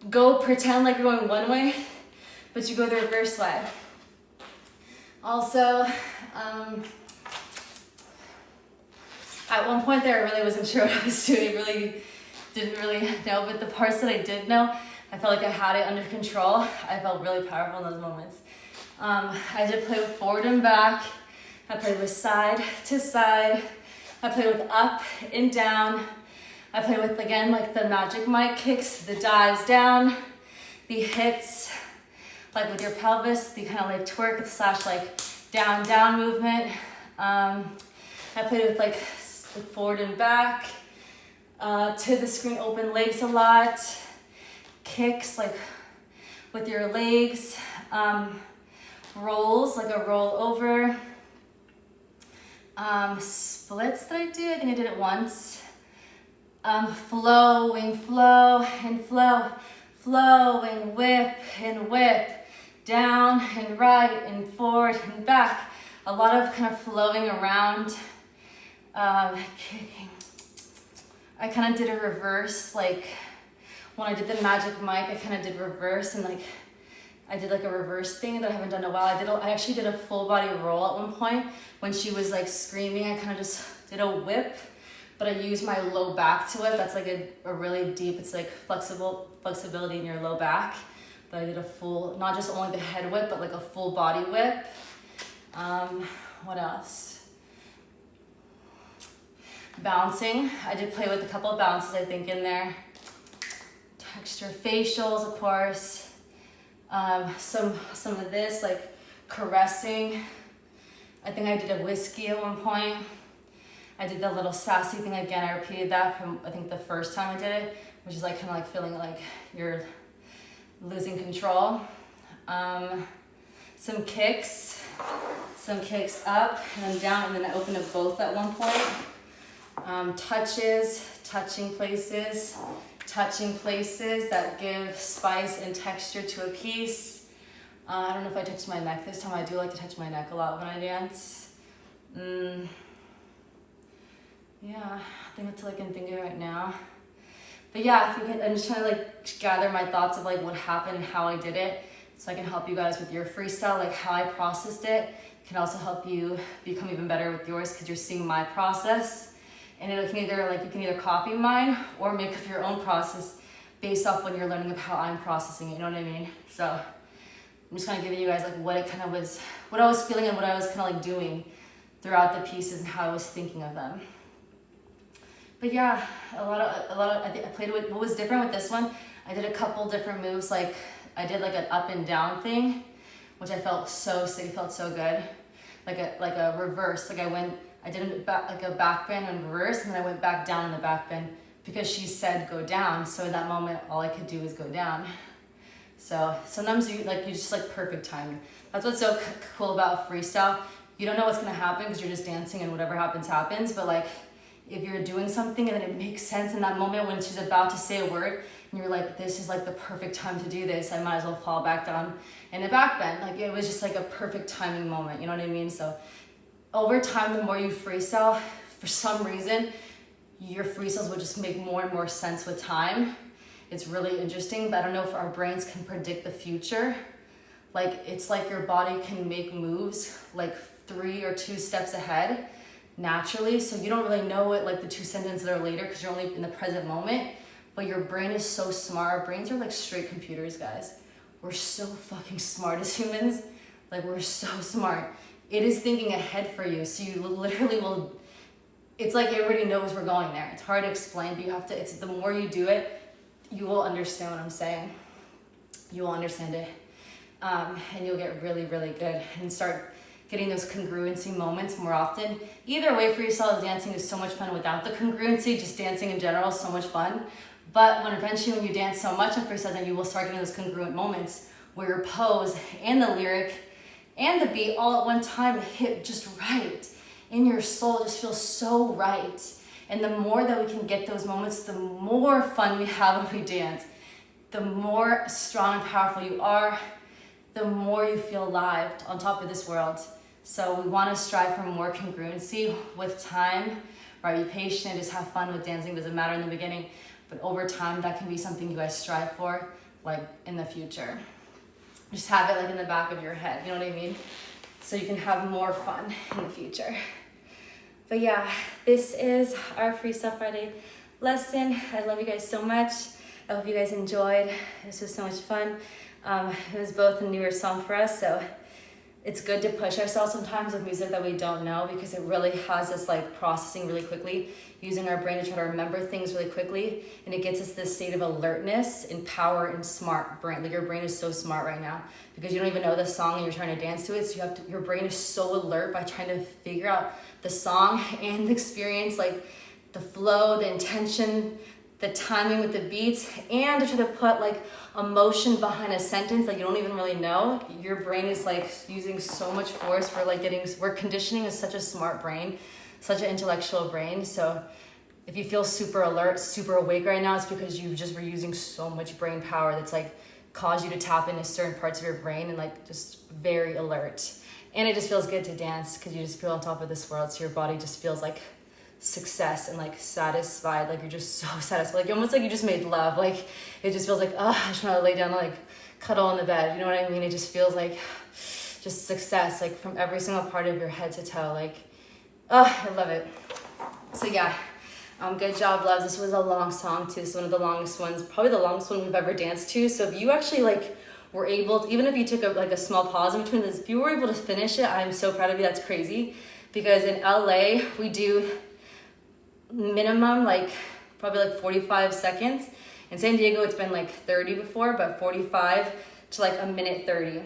go pretend like you're going one way, but you go the reverse way. Also, at one point there, I really wasn't sure what I was doing. Really didn't really know, but the parts that I did know, I felt like I had it under control. I felt really powerful in those moments. I did play with forward and back. I played with side to side. I played with up and down. I played with, again, like the magic mic kicks, the dives down, the hits, like with your pelvis, the kind of like twerk / like down, down movement. I played with like forward and back, to the screen, open legs a lot, kicks like with your legs, rolls, like a roll over, splits that I did, I think I did it once, flowing, flow and flow, flowing, whip and whip, down and right and forward and back, a lot of kind of flowing around, kicking. I kind of did a reverse, like when I did the magic mic, I kind of did reverse and like I did like a reverse thing that I haven't done in a while. I actually did a full body roll at one point when she was like screaming. I kind of just did a whip, but I used my low back to it. That's like a really deep, it's like flexibility in your low back. But I did a full, not just only the head whip, but like a full body whip. What else? Bouncing. I did play with a couple of bounces, I think, in there. Texture facials, of course. Some of this, like caressing. I think I did a whiskey at one point. I did the little sassy thing again. I repeated that from, I think, the first time I did it, which is like kind of like feeling like you're losing control. Some kicks up and then down, and then I opened up both at one point. Touches, touching places that give spice and texture to a piece. I don't know if I touched my neck this time. I do like to touch my neck a lot when I dance. Yeah, I think that's all I can think of right now. But yeah, I'm just trying to like gather my thoughts of like what happened and how I did it, so I can help you guys with your freestyle, like how I processed it. It can also help you become even better with yours because you're seeing my process. And it can you can either copy mine or make up your own process based off when you're learning of how I'm processing it, you know what I mean? So I'm just kind of giving you guys like what it kind of was, what I was feeling and what I was kind of like doing throughout the pieces and how I was thinking of them. But yeah, a lot of I think I played with, what was different with this one, I did a couple different moves, like I did like an up and down thing, which I felt so sick, felt so good. Like a reverse, like I did like a back bend and reverse, and then I went back down in the back bend because she said go down. So in that moment, all I could do was go down. So sometimes you just like perfect timing. That's what's so cool about freestyle. You don't know what's gonna happen because you're just dancing and whatever happens, happens. But like if you're doing something and then it makes sense in that moment when she's about to say a word, and you're like, this is like the perfect time to do this, I might as well fall back down in a back bend. Like it was just like a perfect timing moment, you know what I mean? So over time, the more you freestyle, for some reason, your freestyles will just make more and more sense with time. It's really interesting, but I don't know if our brains can predict the future. Like, it's like your body can make moves like 3 or 2 steps ahead naturally, so you don't really know it like the 2 sentences that are later because you're only in the present moment, but your brain is so smart. Our brains are like straight computers, guys. We're so fucking smart as humans. Like, we're so smart. It is thinking ahead for you, so you literally will, it's like it already knows we're going there. It's hard to explain, but you have to, it's the more you do it, you will understand what I'm saying. You will understand it. and you'll get really, really good and start getting those congruency moments more often. Either way, freestyle dancing is so much fun without the congruency, just dancing in general is so much fun. But when you dance so much in freestyle, then you will start getting those congruent moments where your pose and the lyric and the beat all at one time hit just right. In your soul, just feels so right. And the more that we can get those moments, the more fun we have when we dance. The more strong and powerful you are, the more you feel alive on top of this world. So we want to strive for more congruency with time, right? Be patient, just have fun with dancing. Doesn't matter in the beginning, but over time, that can be something you guys strive for, like in the future. Just have it like in the back of your head, you know what I mean? So you can have more fun in the future. But yeah, this is our Freestyle Friday lesson. I love you guys so much. I hope you guys enjoyed. This was so much fun. It was both a newer song for us, so it's good to push ourselves sometimes with music that we don't know, because it really has us like processing really quickly, using our brain to try to remember things really quickly, and it gets us this state of alertness and power and smart brain. Like your brain is so smart right now because you don't even know the song and you're trying to dance to it, so your brain is so alert by trying to figure out the song and the experience, like the flow, the intention, the timing with the beats, and to try to put like emotion behind a sentence that you don't even really know. Your brain is like using so much force for like we're conditioning is such a smart brain, such an intellectual brain. So if you feel super alert, super awake right now, it's because you just were using so much brain power that's like caused you to tap into certain parts of your brain and like just very alert. And it just feels good to dance because you just feel on top of this world. So your body just feels like success and like satisfied, like you're just so satisfied, like almost like you just made love. Like it just feels like, oh, I just want to lay down and like cuddle in the bed, you know what I mean? It just feels like just success, like from every single part of your head to toe. Like, oh, I love it. So yeah, good job, loves. This was a long song too. This is one of the longest ones, probably the longest one we've ever danced to. So if you actually like were able to, even if you took a small pause in between this, if you were able to finish it, I'm so proud of you. That's crazy, because in LA we do minimum like probably like 45 seconds. In San Diego it's been like 30 before, but 45 to like a minute 30.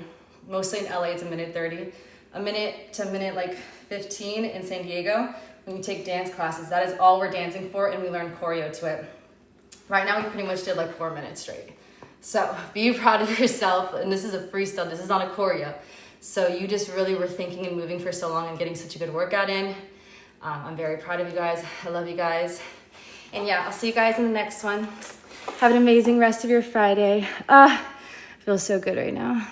Mostly in LA it's a minute 30. A minute to a minute like 15 in San Diego when you take dance classes. That is all we're dancing for, and we learn choreo to it. Right now we pretty much did like 4 minutes straight. So be proud of yourself, and this is a freestyle, this is not a choreo. So you just really were thinking and moving for so long and getting such a good workout in. I'm very proud of you guys. I love you guys. And yeah, I'll see you guys in the next one. Have an amazing rest of your Friday. I feel so good right now.